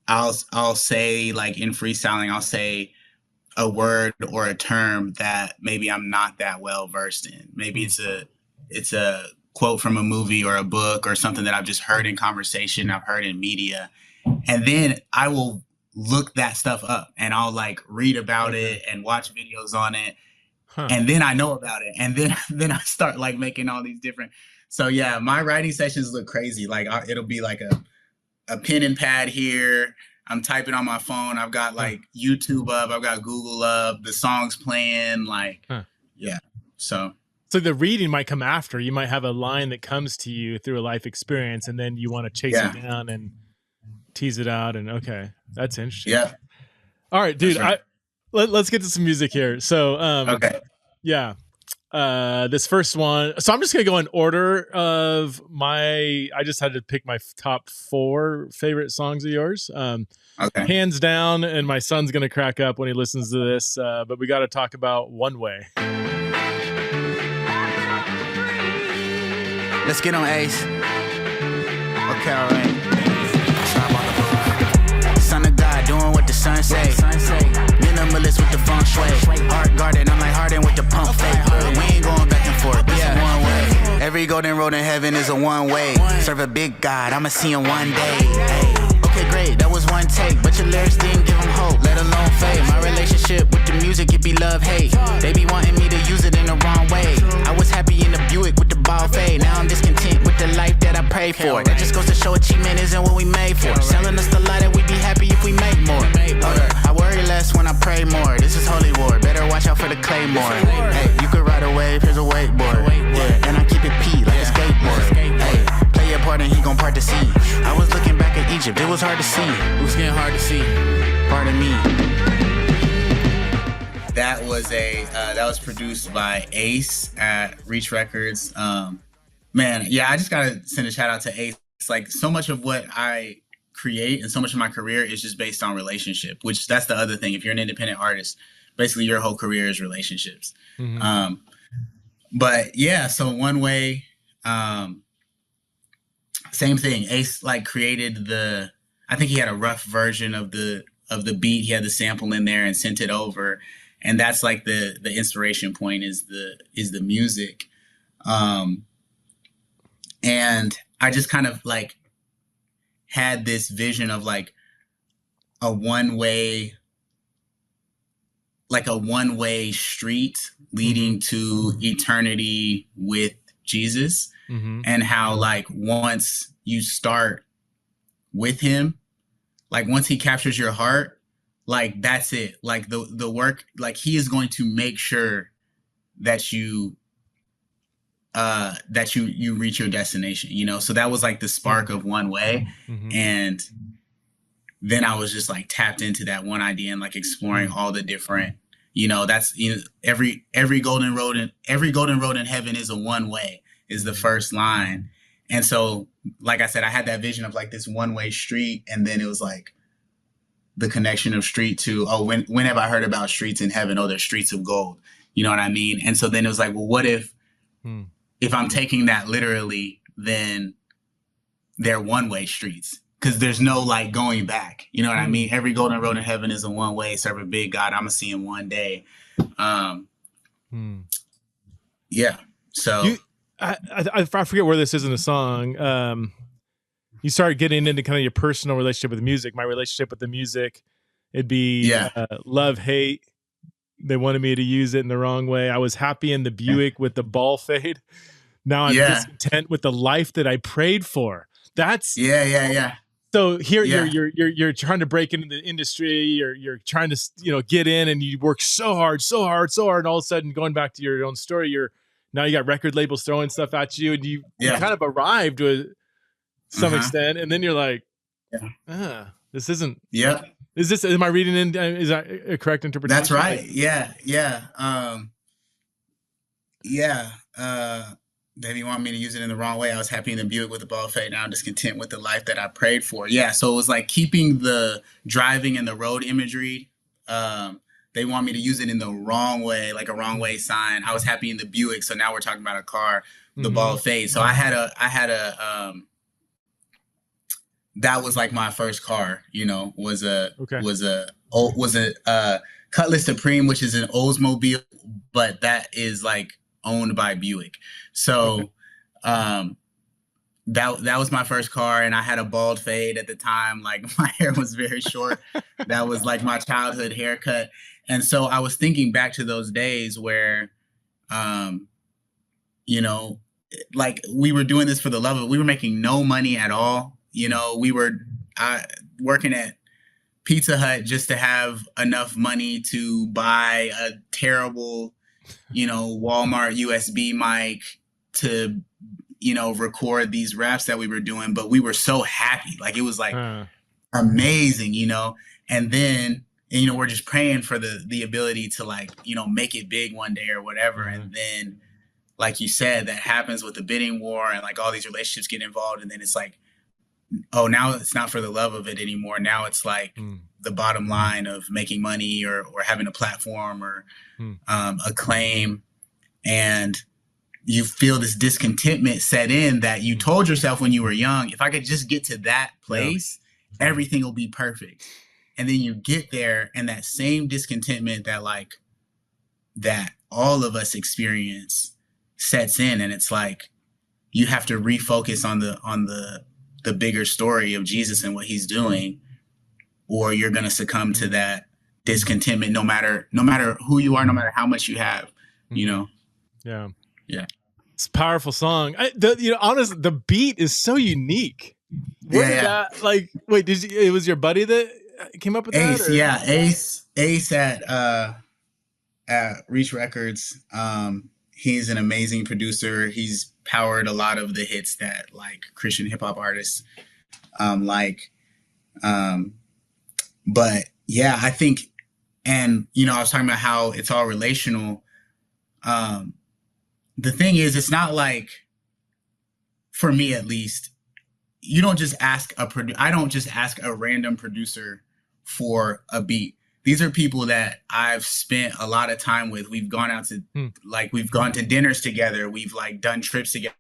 I'll say, like in freestyling, I'll say a word or a term that maybe I'm not that well versed in. Maybe it's a quote from a movie or a book or something that I've just heard in conversation, I've heard in media. And then I will look that stuff up, and I'll like read about it and watch videos on it. And then I know about it. And then I start like making all these different. So yeah, my writing sessions look crazy. Like it'll be like a pen and pad here. I'm typing on my phone. I've got like YouTube up. I've got Google up. The song's playing. Like, yeah. So the reading might come after. You might have a line that comes to you through a life experience, and then you want to chase it down and tease it out. And okay, that's interesting. Yeah. All right, dude. Right. Let's get to some music here. So, okay. Yeah. This first one. So I'm just going to go in order of I just had to pick my top 4 favorite songs of yours. Okay. Hands down. And my son's going to crack up when he listens to this. But we got to talk about One Way. Let's get on, Ace. Okay, alright. Son of God, doing what the sun say. Minimalist with the feng shui. Heart guarded, I'm like Harden with the pump fake. We ain't going back and forth, this is one way. Every golden road in heaven is a one way. Serve a big God, I'ma see him one day. Okay, great, that was one take, but your lyrics didn't give him hope, let alone faith. My relationship with the music, it be love, hate. They be wanting me to use it in the wrong way. I was happy in the Buick with the ball fade. Now I'm discontent with the life that I pray for. That just goes to show achievement isn't what we made for. Selling us the lie that we be happy if we make more. I worry less when I pray more. This is holy war, better watch out for the claymore. Hey, you could ride a wave, here's a wakeboard. Yeah, and I keep it P like a skateboard. Hey, play your part and he gon' part the sea. I was looking back at Egypt, it was hard to see. It was getting hard to see. Pardon me. That was produced by Ace at Reach Records. Man, yeah, I just gotta send a shout out to Ace. It's like so much of what I create and so much of my career is just based on relationship, which that's the other thing. If you're an independent artist, basically your whole career is relationships. Mm-hmm. But yeah, so One Way, same thing. Ace like created I think he had a rough version of the beat. He had the sample in there and sent it over. And that's like the inspiration point is the music. And I just kind of like had this vision of like a one-way street leading to eternity with Jesus. Mm-hmm. And how like once you start with him, like once he captures your heart, like that's it. Like the work, like he is going to make sure that you reach your destination, you know? So that was like the spark of One Way. Mm-hmm. And then I was just like tapped into that one idea and like exploring all the different, you know, that's, you know, every golden road in heaven is a one way is the first line. And so, like I said, I had that vision of like this one way street. And then it was like the connection of street to, when have I heard about streets in heaven? Oh, there's streets of gold. You know what I mean? And so then it was like, well, what if I'm taking that literally, then they're one-way streets because there's no like going back. You know what I mean? Every golden road in heaven is a one-way. Serve a big God. I'm gonna see him one day. Yeah. So I forget where this is in the song. You start getting into kind of your personal relationship with the music. My relationship with the music, it'd be love, hate. They wanted me to use it in the wrong way. I was happy in the Buick with the ball fade. Now I'm discontent with the life that I prayed for. That's So here you're trying to break into the industry. You're trying to get in, and you work so hard, and all of a sudden going back to your own story, now you got record labels throwing stuff at you, and you kind of arrived to some extent, and then you're like, this isn't. Yeah. Is this? Am I reading in? Is that a correct interpretation? That's right. Yeah. They want me to use it in the wrong way. I was happy in the Buick with the ball fade. Now I'm discontent with the life that I prayed for. Yeah. So it was like keeping the driving and the road imagery. They want me to use it in the wrong way, like a wrong way sign. I was happy in the Buick. So now we're talking about a car, the ball fade. So I had a that was like my first car, was a Cutlass Supreme, which is an Oldsmobile, but that is like owned by Buick. So that was my first car, and I had a bald fade at the time. Like my hair was very short. That was like my childhood haircut. And so I was thinking back to those days where, like we were doing this for the love of it. We were making no money at all. We were working at Pizza Hut just to have enough money to buy a terrible, Walmart USB mic to, record these raps that we were doing. But we were so happy. Like it was like amazing, and then, we're just praying for the ability to like, make it big one day or whatever. And then, like you said, that happens with the bidding war and like all these relationships get involved. And then it's like, oh, now it's not for the love of it anymore. Now it's like the bottom line of making money or having a platform or acclaim. And you feel this discontentment set in that you told yourself when you were young, if I could just get to that place, everything will be perfect. And then you get there, and that same discontentment that all of us experience sets in, and it's like you have to refocus on the bigger story of Jesus and what he's doing, or you're going to succumb to that discontentment no matter who you are, no matter how much you have, you know. Yeah, it's a powerful song. Honestly, the beat is so unique. Where did that, like, wait, it was your buddy that came up with Ace, that? Ace at Reach Records. He's an amazing producer. He's powered a lot of the hits that like Christian hip hop artists like. But yeah, I think, and I was talking about how it's all relational. The thing is, it's not like, for me at least, you don't just ask I don't just ask a random producer for a beat. These are people that I've spent a lot of time with. We've gone out to we've gone to dinners together. We've like done trips together.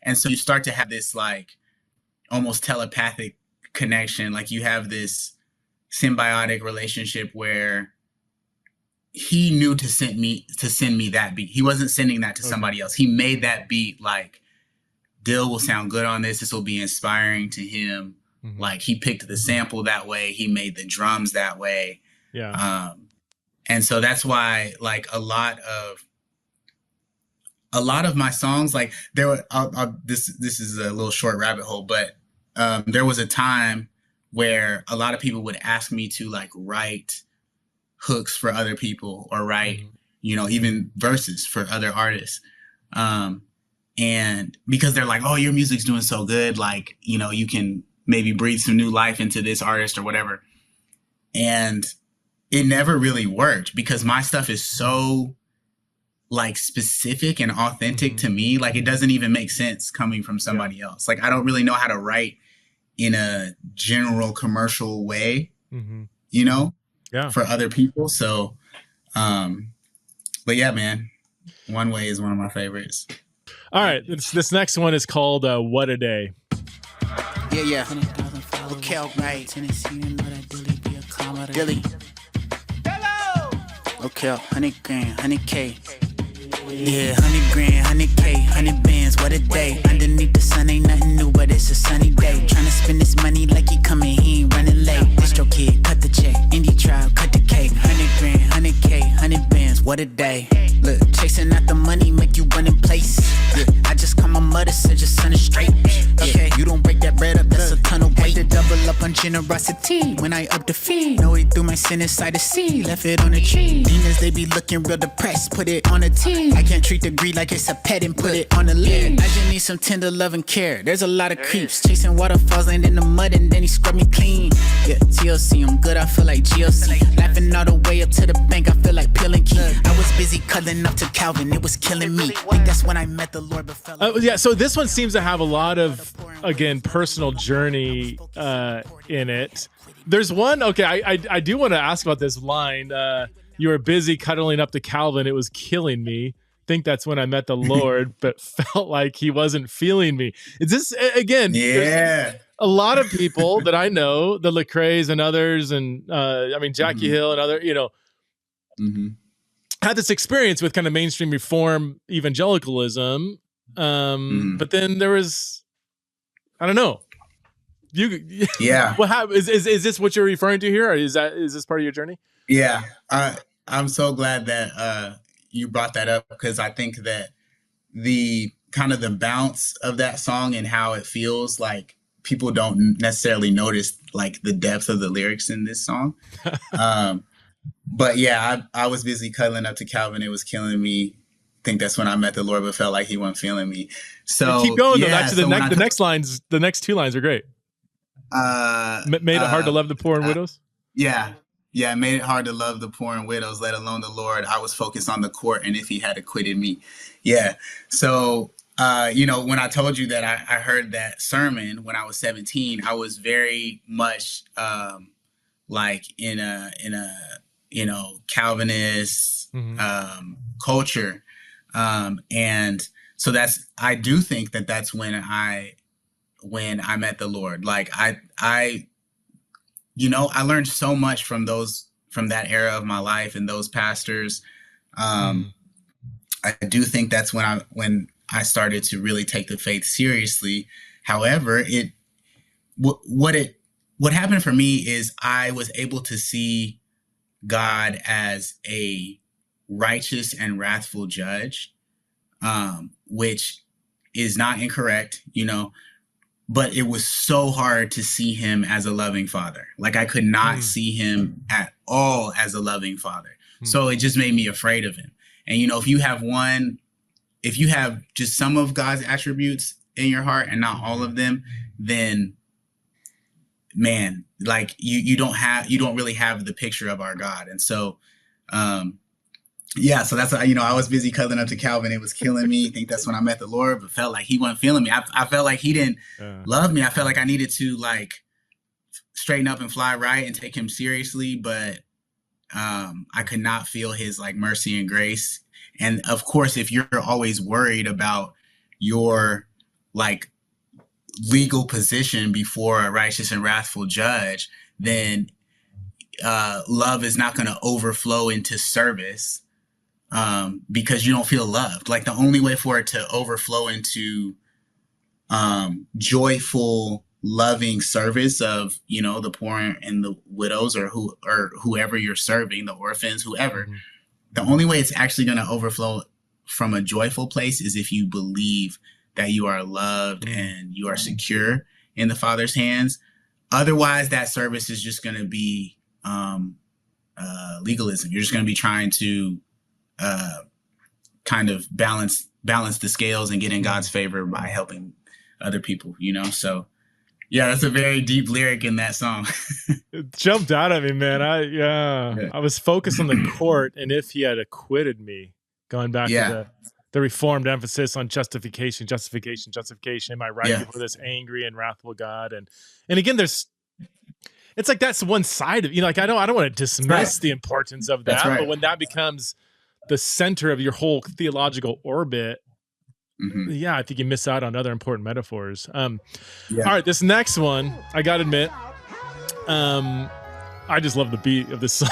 And so you start to have this like almost telepathic connection. Like you have this symbiotic relationship where he knew to send me that beat. He wasn't sending that to somebody else. He made that beat like, Dill will sound good on this. This will be inspiring to him. Like he picked the sample that way. He made the drums that way. Yeah. And so that's why like a lot of my songs, like there were, this is a little short rabbit hole, but there was a time where a lot of people would ask me to like write hooks for other people or write, even verses for other artists. And because they're like, oh, your music's doing so good. Like, you can maybe breathe some new life into this artist or whatever. And it never really worked because my stuff is so like specific and authentic to me. Like it doesn't even make sense coming from somebody else. Like I don't really know how to write in a general commercial way, for other people. So, but yeah, man, One Way is one of my favorites. All right. This next one is called What a Day. Yeah. Okay, right. Dilly. Okay, 100 grand, 100K. Yeah, 100 grand, 100K, 100 bands, what a day. Underneath the sun ain't nothing new, but it's a sunny day. Tryna spend this money like he coming, he ain't running late. Distro kid, cut the check, indie trial, cut the cake. 100 grand, 100K, 100 bands, what a day. Look, chasing out the money, make you run in place. Yeah, I just call my mother, said your son is straight. Okay, you don't break that bread up, that's a ton of weight. Had to double up on generosity when I up the fee. Know he threw my sin inside the sea, left it on the tree. Demons, they be looking real depressed, put it on a tee. I can't treat the greed like it's a pet and put it on the lid. I just need some tender love and care. There's a lot of creeps chasing waterfalls, land in the mud, and then he scrub me clean. Yeah, TLC, I'm good, I feel like GLC. Laughing all the way up to the bank, I feel like peeling key. I was busy cuddling up to Calvin, it was killing me. Think that's when I met the Lord, but felt like yeah, so this one seems to have a lot of, again, personal journey in it. There's one, okay, I do want to ask about this line. You were busy cuddling up to Calvin, it was killing me. Think that's when I met the Lord, but felt like he wasn't feeling me. Is this, again, a lot of people that I know, the Lecrae's and others, and Jackie Hill and other, had this experience with kind of mainstream reform evangelicalism. But then there was, I don't know. What happened? Is this what you're referring to here? Or is this part of your journey? Yeah. I'm so glad that you brought that up, because I think that the kind of the bounce of that song and how it feels, like people don't necessarily notice like the depth of the lyrics in this song. But yeah, I was busy cuddling up to Calvin. It was killing me. Think that's when I met the Lord, but felt like he wasn't feeling me. So keep going though. Actually, the next lines, the next two lines are great. Made it hard to love the poor and widows. Yeah, it made it hard to love the poor and widows, let alone the Lord. I was focused on the court and if he had acquitted me. Yeah. So, when I told you that I heard that sermon when I was 17, I was very much like in a Calvinist culture. And so I do think that's when I met the Lord. Like I learned so much from that era of my life and those pastors. I do think that's when I started to really take the faith seriously. However, what happened for me is I was able to see God as a righteous and wrathful judge, which is not incorrect, but it was so hard to see him as a loving father. Like I could not see him at all as a loving father. So it just made me afraid of him. And, if you have just some of God's attributes in your heart and not all of them, then man, like you don't really have the picture of our God. And so, so that's, I was busy cuddling up to Calvin. It was killing me. I think that's when I met the Lord, but felt like he wasn't feeling me. I felt like he didn't love me. I felt like I needed to like straighten up and fly right and take him seriously. But I could not feel his like mercy and grace. And of course, if you're always worried about your like legal position before a righteous and wrathful judge, then love is not going to overflow into service because you don't feel loved. Like the only way for it to overflow into joyful, loving service of, the poor and the widows or whoever you're serving, the orphans, whoever. The only way it's actually going to overflow from a joyful place is if you believe that you are loved and you are secure in the Father's hands. Otherwise, that service is just going to be legalism. You're just going to be trying to kind of balance the scales and get in God's favor by helping other people, So, yeah, that's a very deep lyric in that song. It jumped out at me, man. I was focused on the court and if he had acquitted me, going back to the Reformed emphasis on justification. Am I right before this angry and wrathful God? And again, it's like that's one side of I don't want to dismiss the importance of that, but when that becomes the center of your whole theological orbit, I think you miss out on other important metaphors. All right, this next one, I gotta admit, I just love the beat of this song.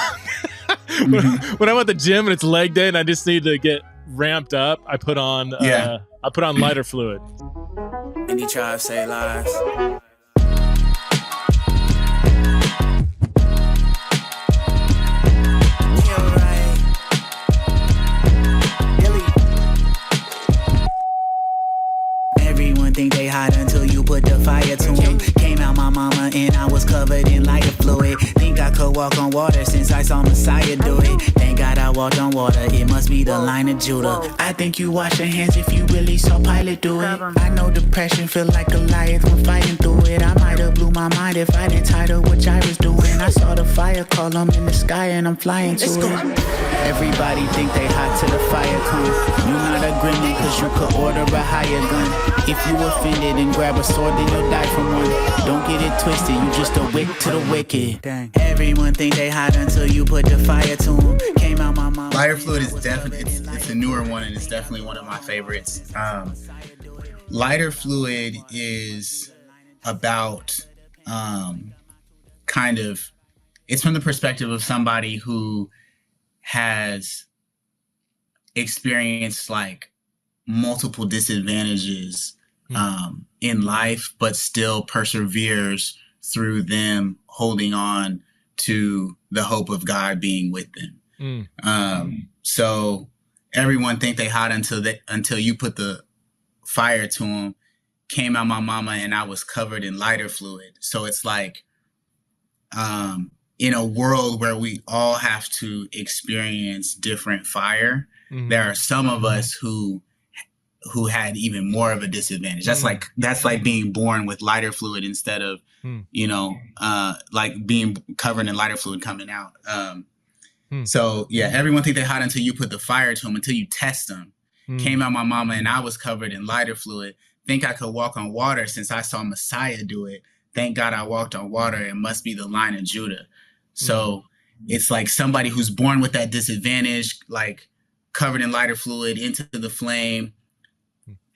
When I'm at the gym and it's leg day and I just need to get ramped up, I put on lighter fluid. And he try to say lies. Think they hot until you put the fire to them. Came out my mama and I was covered in lighter fluid. Think I could walk on water since I saw Messiah do it. Thank God I walked on water, it must be the line of Judah. I think you wash your hands if you really saw Pilate do it. I know depression feel like Goliath when fighting through it. I might have blew my mind if I didn't title what I was doing. I saw the fire column in the sky and I'm flying to it. Everybody think they hot till the fire come. You not a gremlin cause you could order a higher gun. If you offended and grab a sword, then you'll die from one. Don't get it twisted, you just a wick to the wicked. Dang. Everyone think they hot until you put the fire to them. Came out my mom. Lighter fluid is definitely, it's a newer one and it's definitely one of my favorites. Lighter fluid is about it's from the perspective of somebody who has experienced like multiple disadvantages in life, but still perseveres through them holding on to the hope of God being with them. So everyone think they hot until you put the fire to them. Came out my mama and I was covered in lighter fluid. So it's like in a world where we all have to experience different fire, there are some of us who had even more of a disadvantage. That's like being born with lighter fluid instead of, like being covered in lighter fluid coming out. So yeah, everyone think they're hot until you put the fire to them, until you test them. Came out my mama and I was covered in lighter fluid. Think I could walk on water since I saw Messiah do it. Thank God I walked on water. It must be the line of Judah. So it's like somebody who's born with that disadvantage, like covered in lighter fluid into the flame.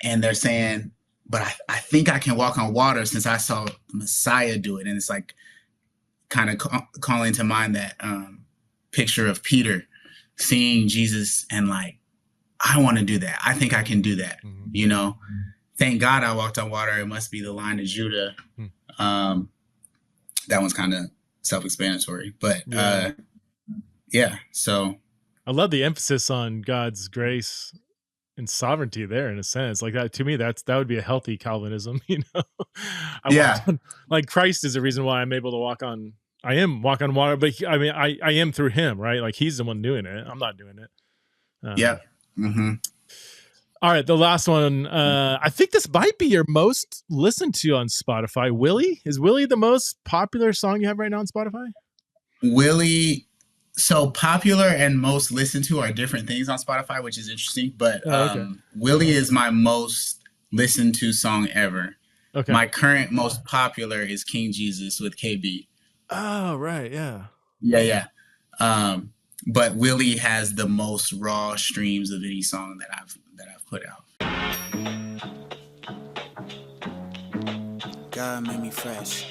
And they're saying, but I think I can walk on water since I saw the Messiah do it. And it's like kind of calling to mind that picture of Peter seeing Jesus and like, I want to do that. I think I can do that. You know, thank God I walked on water. It must be the Lion of Judah. That one's kind of self-explanatory, but yeah. So I love the emphasis on God's grace and sovereignty there, in a sense. Like that, to me, that would be a healthy Calvinism, you know. Like Christ is the reason why I'm able to walk on water, but I am through him, right? Like he's the one doing it. I'm not doing it. All right, the last one. I think this might be your most listened to on Spotify. Willie, is Willie the most popular song you have right now on Spotify? Willie, so popular and most listened to are different things on Spotify, which is interesting. But Willie is my most listened to song ever. Okay. My current most popular is King Jesus with KB. Oh, right, yeah. Yeah. But Willie has the most raw streams of any song that I've put out. God made me fresh.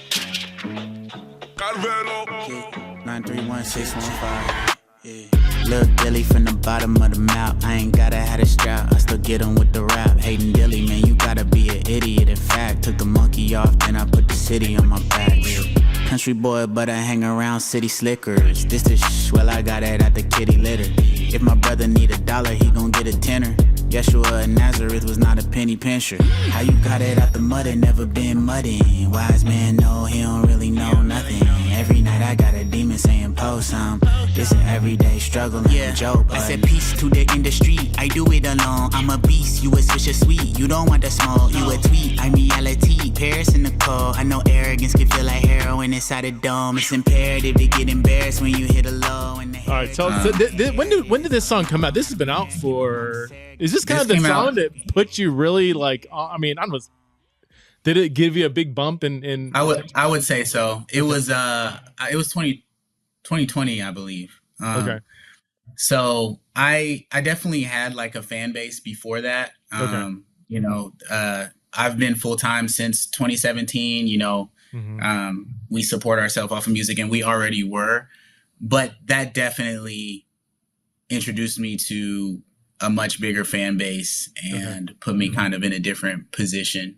931-615. Yeah. Lil Dilly from the bottom of the map. I ain't gotta have a strap. I still get him with the rap. Hating Dilly, man, you gotta be an idiot. In fact, took the monkey off, then I put the city on my back. Yeah. Country boy, but I hang around city slickers. This is well, I got it at the kitty litter. If my brother need $1, he gon' get a tenner. Yeshua of Nazareth was not a penny pincher. How you got it out the mud and never been mudding? Wise man know he don't really know nothing. Every night I got a demon saying post some. This an everyday struggle, yeah. Joke, I said peace to the industry. I do it alone. I'm a beast. You a swisher sweet. You don't want the smoke. You a tweet. I'm reality. Paris in the cold. I know arrogance can feel like heroin inside a dome. It's imperative to get embarrassed when you hit a low. And all right. So when did this song come out? This has been out for. Is this kind of the song that put you really like? I mean, I was. Did it give you a big bump in I would say so. It was 2020, I believe. Okay. So I definitely had like a fan base before that. You know, I've been full time since 2017. You know, we support ourselves off of music, and we already were, but that definitely introduced me to a much bigger fan base and put me kind of in a different position.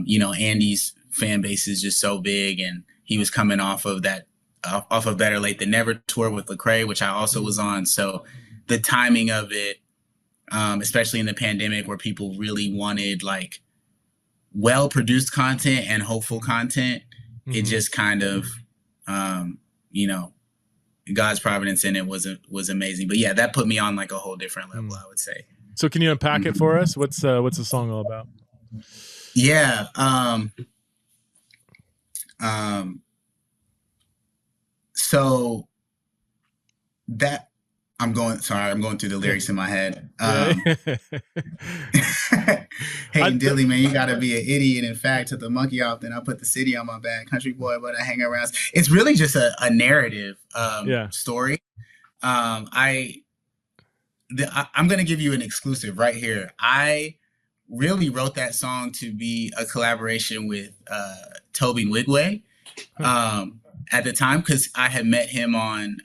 You know, Andy's fan base is just so big, and he was coming off of Better Late Than Never tour with Lecrae, which I also was on. So the timing of it, especially in the pandemic where people really wanted like well-produced content and hopeful content, it just kind of, you know, God's providence in it was amazing. But yeah, that put me on like a whole different level, I would say. So can you unpack it for us? What's the song all about? Yeah. So that I'm going through the lyrics in my head. Hey, Dilly, man, you gotta be an idiot. In fact, took the monkey off, then I put the city on my back. Country boy, but I hang around. It's really just a narrative story. I'm gonna give you an exclusive right here. I really wrote that song to be a collaboration with Toby Wigway at the time, because I had met him on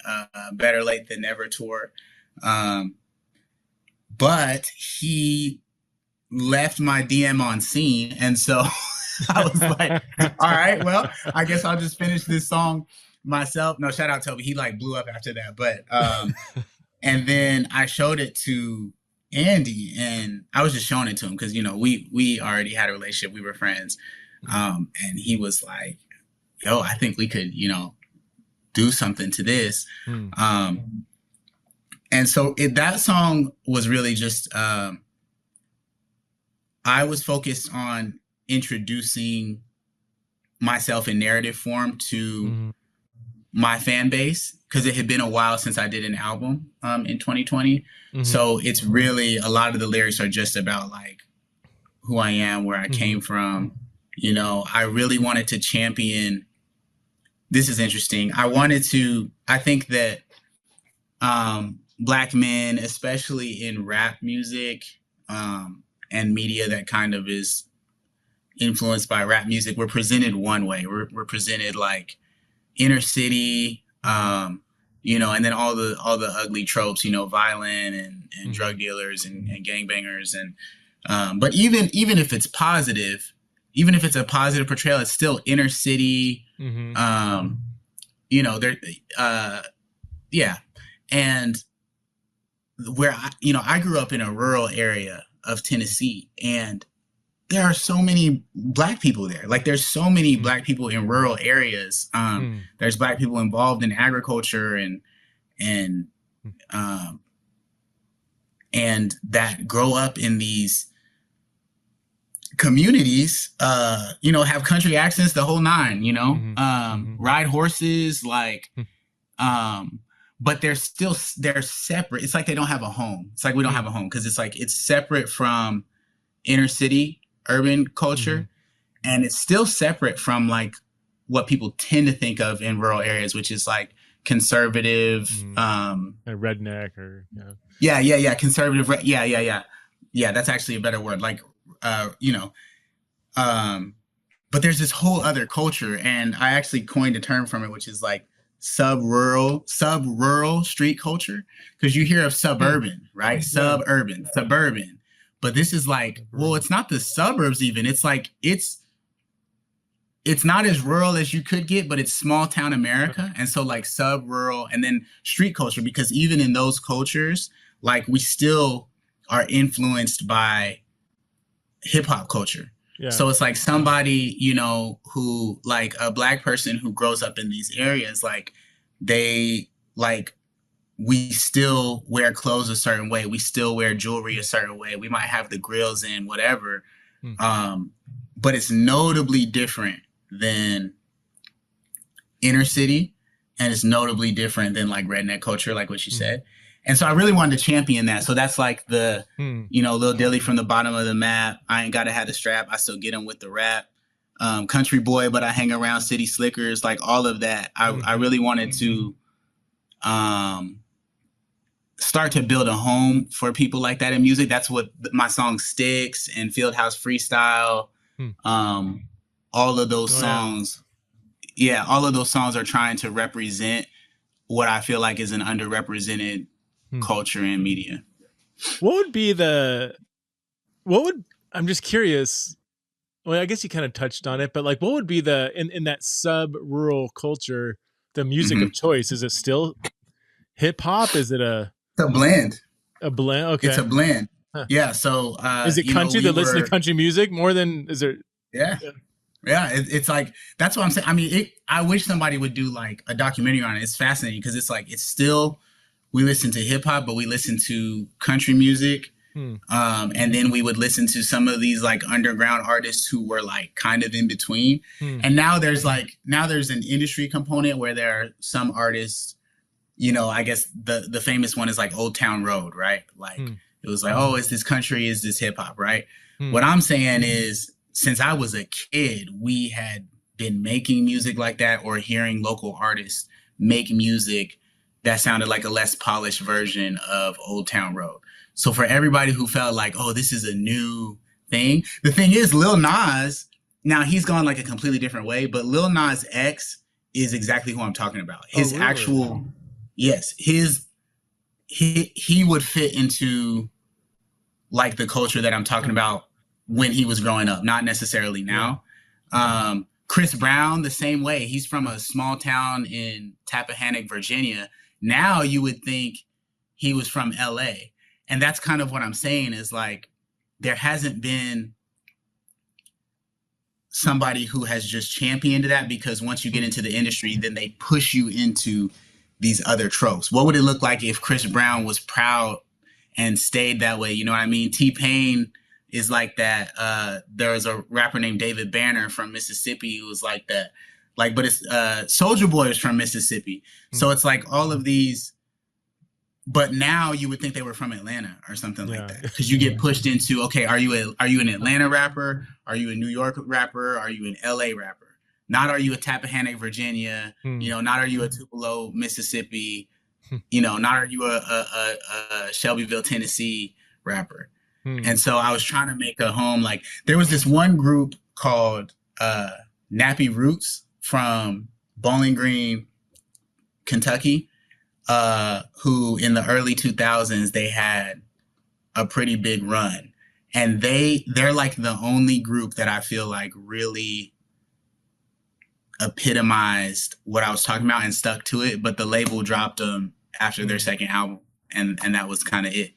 Better Late Than Never tour. But he left my DM on scene. And so I was like, all right, well, I guess I'll just finish this song myself. No, shout out Toby. He like blew up after that. But and then I showed it to Andy, and I was just showing it to him because, you know, we already had a relationship. We were friends. And he was like, yo, I think we could, you know, do something to this. And so that song was really just, I was focused on introducing myself in narrative form to my fan base, because it had been a while since I did an album in 2020. So it's really, a lot of the lyrics are just about like who I am, where I came from. You know, I really wanted to champion. This is interesting. I think that Black men, especially in rap music, and media that kind of is influenced by rap music, we're presented one way. We're presented like inner city, you know, and then all the ugly tropes, you know, violent and drug dealers and gangbangers. And but even if it's positive, even if it's a positive portrayal, it's still inner city. You know, there, yeah. And where I grew up in a rural area of Tennessee, and there are so many Black people there. Like, there's so many Black people in rural areas. There's Black people involved in agriculture and that grow up in these communities, you know, have country accents, the whole nine, you know, ride horses, like, but they're separate. It's like they don't have a home. It's like we don't have a home, because it's like it's separate from inner city urban culture, and it's still separate from like what people tend to think of in rural areas, which is like conservative, a redneck, or conservative, that's actually a better word, like you know, but there's this whole other culture, and I actually coined a term from it, which is like sub-rural street culture, because you hear of suburban, right? Suburban, but this is like, well, it's not the suburbs even. It's like it's not as rural as you could get, but it's small town America. And so like sub-rural, and then street culture, because even in those cultures, like we still are influenced by hip hop culture. So it's like somebody, you know, who, like a Black person who grows up in these areas, like we still wear clothes a certain way. We still wear jewelry a certain way. We might have the grills in, whatever. But it's notably different than inner city, and it's notably different than like redneck culture, like what you said. And so I really wanted to champion that. So that's like the, you know, Lil Dilly from the bottom of the map. I ain't gotta have the strap. I still get him with the rap. Country boy, but I hang around city slickers. Like all of that. I really wanted to start to build a home for people like that in music. That's what my song Sticks and Fieldhouse Freestyle, all of those songs. Yeah, all of those songs are trying to represent what I feel like is an underrepresented culture in media. I'm just curious. Well, I guess you kind of touched on it, but like, what would be in that sub-rural culture, the music of choice? Is it still hip hop? Is it It's a blend. A blend? Okay. It's a blend. Yeah. So, is it country that listen to country music more than, is there? Yeah. It's like, that's what I'm saying. I mean, I wish somebody would do like a documentary on it. It's fascinating, because it's like, it's still, we listen to hip hop, but we listen to country music. And then we would listen to some of these like underground artists who were like kind of in between. And now there's an industry component where there are some artists, you know, I guess the famous one is like Old Town Road, right? Like it was like, oh, is this country? Is this hip hop? Right. What I'm saying is, since I was a kid, we had been making music like that, or hearing local artists make music that sounded like a less polished version of Old Town Road. So for everybody who felt like, oh, this is a new thing, the thing is, Lil Nas, now he's gone like a completely different way, but Lil Nas X is exactly who I'm talking about. His actual, yes, he would fit into like the culture that I'm talking about when he was growing up, not necessarily now. Chris Brown, the same way. He's from a small town in Tappahannock, Virginia. Now you would think he was from LA. And that's kind of what I'm saying, is like, there hasn't been somebody who has just championed that, because once you get into the industry, then they push you into these other tropes. What would it look like if Chris Brown was proud and stayed that way? You know what I mean? T-Pain is like that. There was a rapper named David Banner from Mississippi who was like that. Like, but it's Soulja Boy is from Mississippi. So it's like all of these, but now you would think they were from Atlanta or something like that, because you get pushed into, okay, are you an Atlanta rapper? Are you a New York rapper? Are you an LA rapper? Not are you a Tappahannock, Virginia? You know, not are you a Tupelo, Mississippi? not are you a Shelbyville, Tennessee rapper. And so I was trying to make a home. Like there was this one group called Nappy Roots from Bowling Green, Kentucky, who in the early 2000s, they had a pretty big run. And they're like the only group that I feel like really epitomized what I was talking about and stuck to it. But the label dropped them after their second album. And that was kind of it.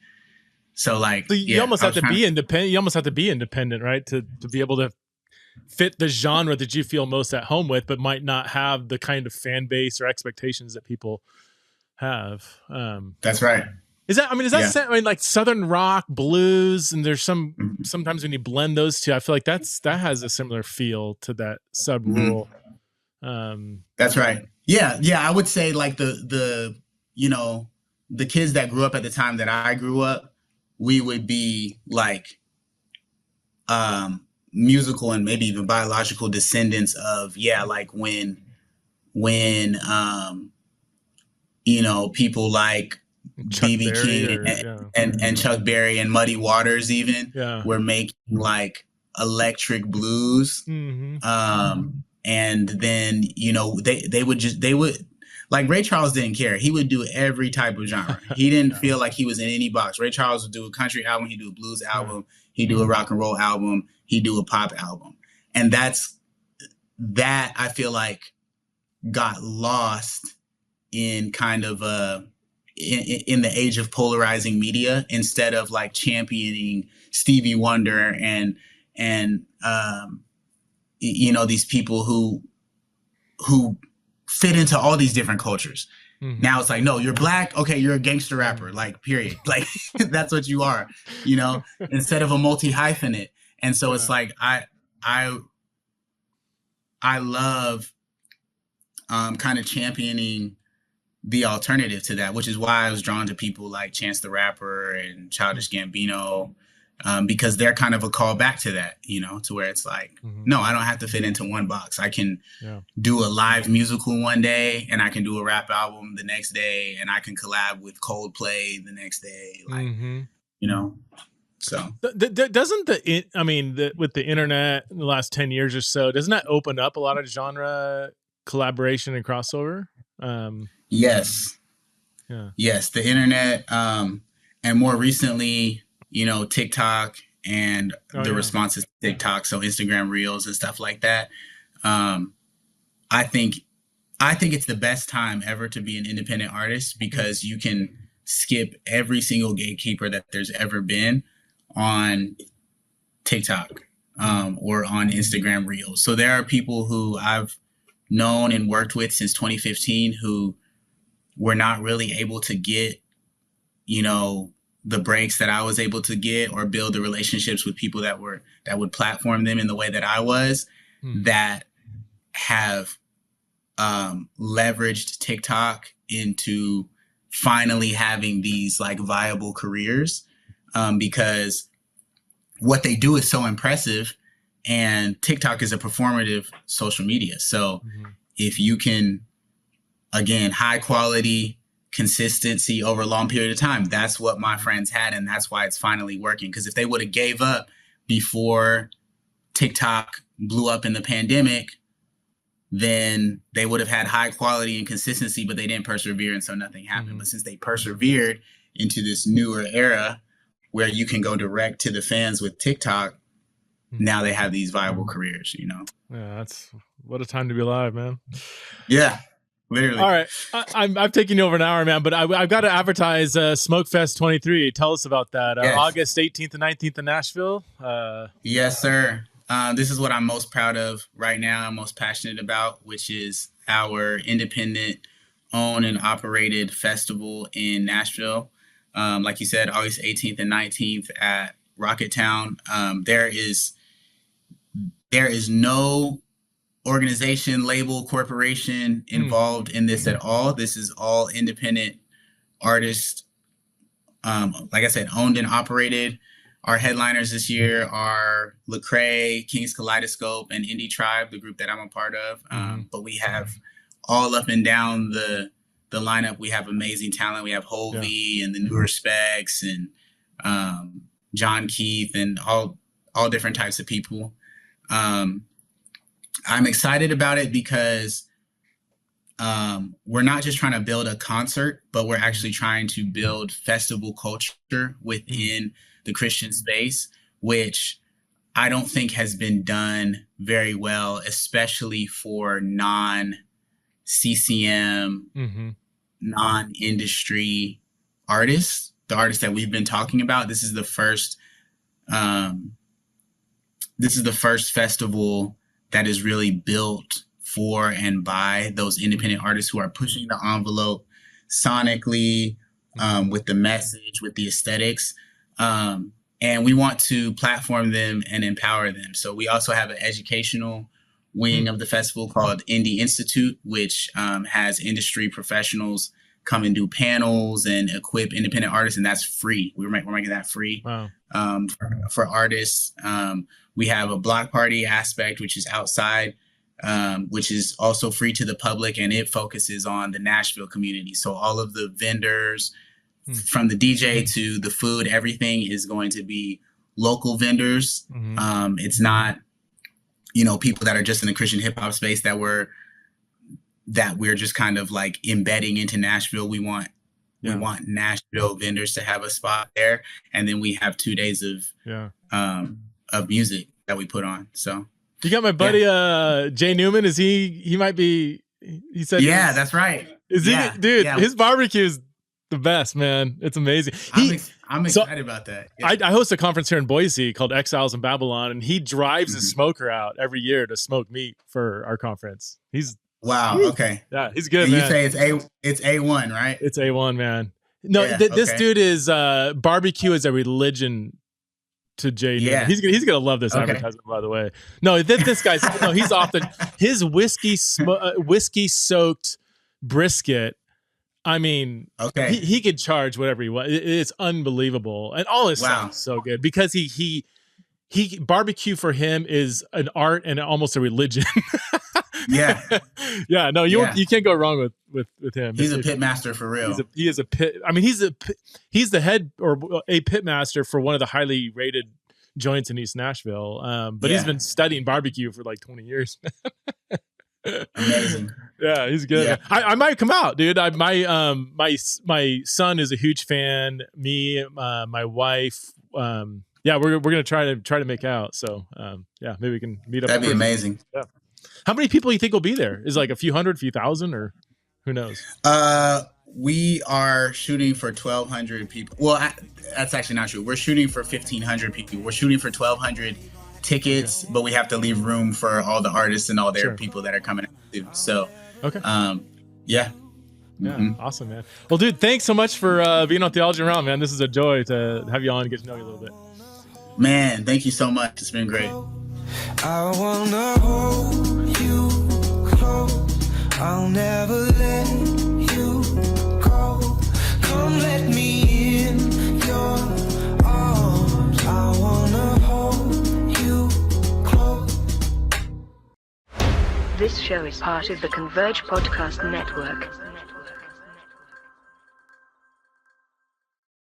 So like, you almost have to be independent. You almost have to be independent, right? To be able to fit the genre that you feel most at home with, but might not have the kind of fan base or expectations that people have. That's right. Is that like Southern rock, blues, and there's sometimes when you blend those two, I feel like that has a similar feel to that sub rule. That's right. Yeah. I would say like the kids that grew up at the time that I grew up, we would be like musical and maybe even biological descendants of like when people like B.B. King and Chuck Berry and Muddy Waters even were making like electric blues. And then they would like Ray Charles didn't care. He would do every type of genre. He didn't feel like he was in any box. Ray Charles would do a country album, he'd do a blues album, he'd do a rock and roll album, he'd do a pop album. And that I feel like got lost in kind of in the age of polarizing media, instead of like championing Stevie Wonder and these people who fit into all these different cultures. Now it's like, no, you're black. Okay. You're a gangster rapper, like, period. Like that's what you are, instead of a multi-hyphenate. And so it's like, I love kind of championing the alternative to that, which is why I was drawn to people like Chance the Rapper and Childish Gambino, because they're kind of a call back to that, to where it's like, no, I don't have to fit into one box. I can do a live musical one day, and I can do a rap album the next day, and I can collab with Coldplay the next day. Like, so doesn't with the internet in the last 10 years or so, doesn't that open up a lot of genre collaboration and crossover? Yes. Yes. The internet, and more recently, TikTok and the responses to TikTok. So Instagram Reels and stuff like that. I think it's the best time ever to be an independent artist, because you can skip every single gatekeeper that there's ever been on TikTok, or on Instagram Reels. So there are people who I've known and worked with since 2015 who were not really able to get, the breaks that I was able to get, or build the relationships with people that would platform them in the way that I was, that have leveraged TikTok into finally having these like viable careers, because what they do is so impressive, and TikTok is a performative social media. So if you can, again, high quality consistency over a long period of time, that's what my friends had, and that's why it's finally working. Because if they would have gave up before TikTok blew up in the pandemic, then they would have had high quality and consistency, but they didn't persevere, and so nothing happened. But since they persevered into this newer era where you can go direct to the fans with TikTok, now they have these viable careers, Yeah, that's what a time to be alive, man. Yeah. Literally. All right. I've taken you over an hour, man, but I've got to advertise Smokefest 23. Tell us about that. Yes. August 18th and 19th in Nashville. Yes, sir. This is what I'm most proud of right now. I'm most passionate about, which is our independent owned and operated festival in Nashville. Like you said, August 18th and 19th at Rocketown. There is no organization, label, corporation involved in this at all. This is all independent artists, like I said, owned and operated. Our headliners this year are Lecrae, King's Kaleidoscope, and Indie Tribe, the group that I'm a part of. But we have all up and down the the lineup, we have amazing talent. We have Hovey and the New Respects and John Keith and all different types of people. I'm excited about it because we're not just trying to build a concert, but we're actually trying to build festival culture within the Christian space, which I don't think has been done very well, especially for non-CCM, non-industry artists, the artists that we've been talking about. This is the first festival that is really built for and by those independent artists who are pushing the envelope sonically, with the message, with the aesthetics. And we want to platform them and empower them. So we also have an educational wing of the festival called Indie Institute, which has industry professionals come and do panels and equip independent artists, and that's free. We're making that free. Wow. For artists. We have a block party aspect, which is outside, which is also free to the public, and it focuses on the Nashville community. So all of the vendors, from the DJ to the food, everything is going to be local vendors. It's not, people that are just in the Christian hip hop space that we're just kind of like embedding into Nashville. We want Nashville vendors to have a spot there, and then we have 2 days of music that we put on. So you got my buddy Jay Newman. Is he might be? He said, yeah, that's right. Is he, dude? Yeah. His barbecue is the best, man. It's amazing. I'm excited about that. Yeah. I host a conference here in Boise called Exiles in Babylon, and he drives his smoker out every year to smoke meat for our conference. Wow. Okay. Yeah, he's good. And man. You say it's A1, right? It's A1, man. No, this dude is barbecue is a religion to Jay. Yeah. He's gonna love this advertisement, by the way. No, this guy's he's his whiskey soaked brisket. I mean, he could charge whatever he wants. It's unbelievable, and all his stuff is so good because he barbecue for him is an art and almost a religion. Yeah. No, you can't go wrong with him. He's a pit master for real. He is a pit. I mean, he's the head or a pit master for one of the highly rated joints in East Nashville. But he's been studying barbecue for like 20 years. Amazing. Yeah, he's good. Yeah. I might come out, dude. My son is a huge fan. Me, my wife. We're gonna try to make out. So maybe we can meet up. That'd be amazing. Yeah. How many people do you think will be there? Is it like a few hundred, few thousand, or who knows? We are shooting for 1,200 people. Well, that's actually not true. We're shooting for 1,500 people. We're shooting for 1,200 tickets, but we have to leave room for all the artists and all their people that are coming too. So, Yeah, awesome, man. Well, dude, thanks so much for being on Theology Around, man. This is a joy to have you on and get to know you a little bit. Man, thank you so much. It's been great. I wanna hold you close. I'll never let you go. Come let me in your arms. I wanna hold you close. This show is part of the Converge Podcast Network.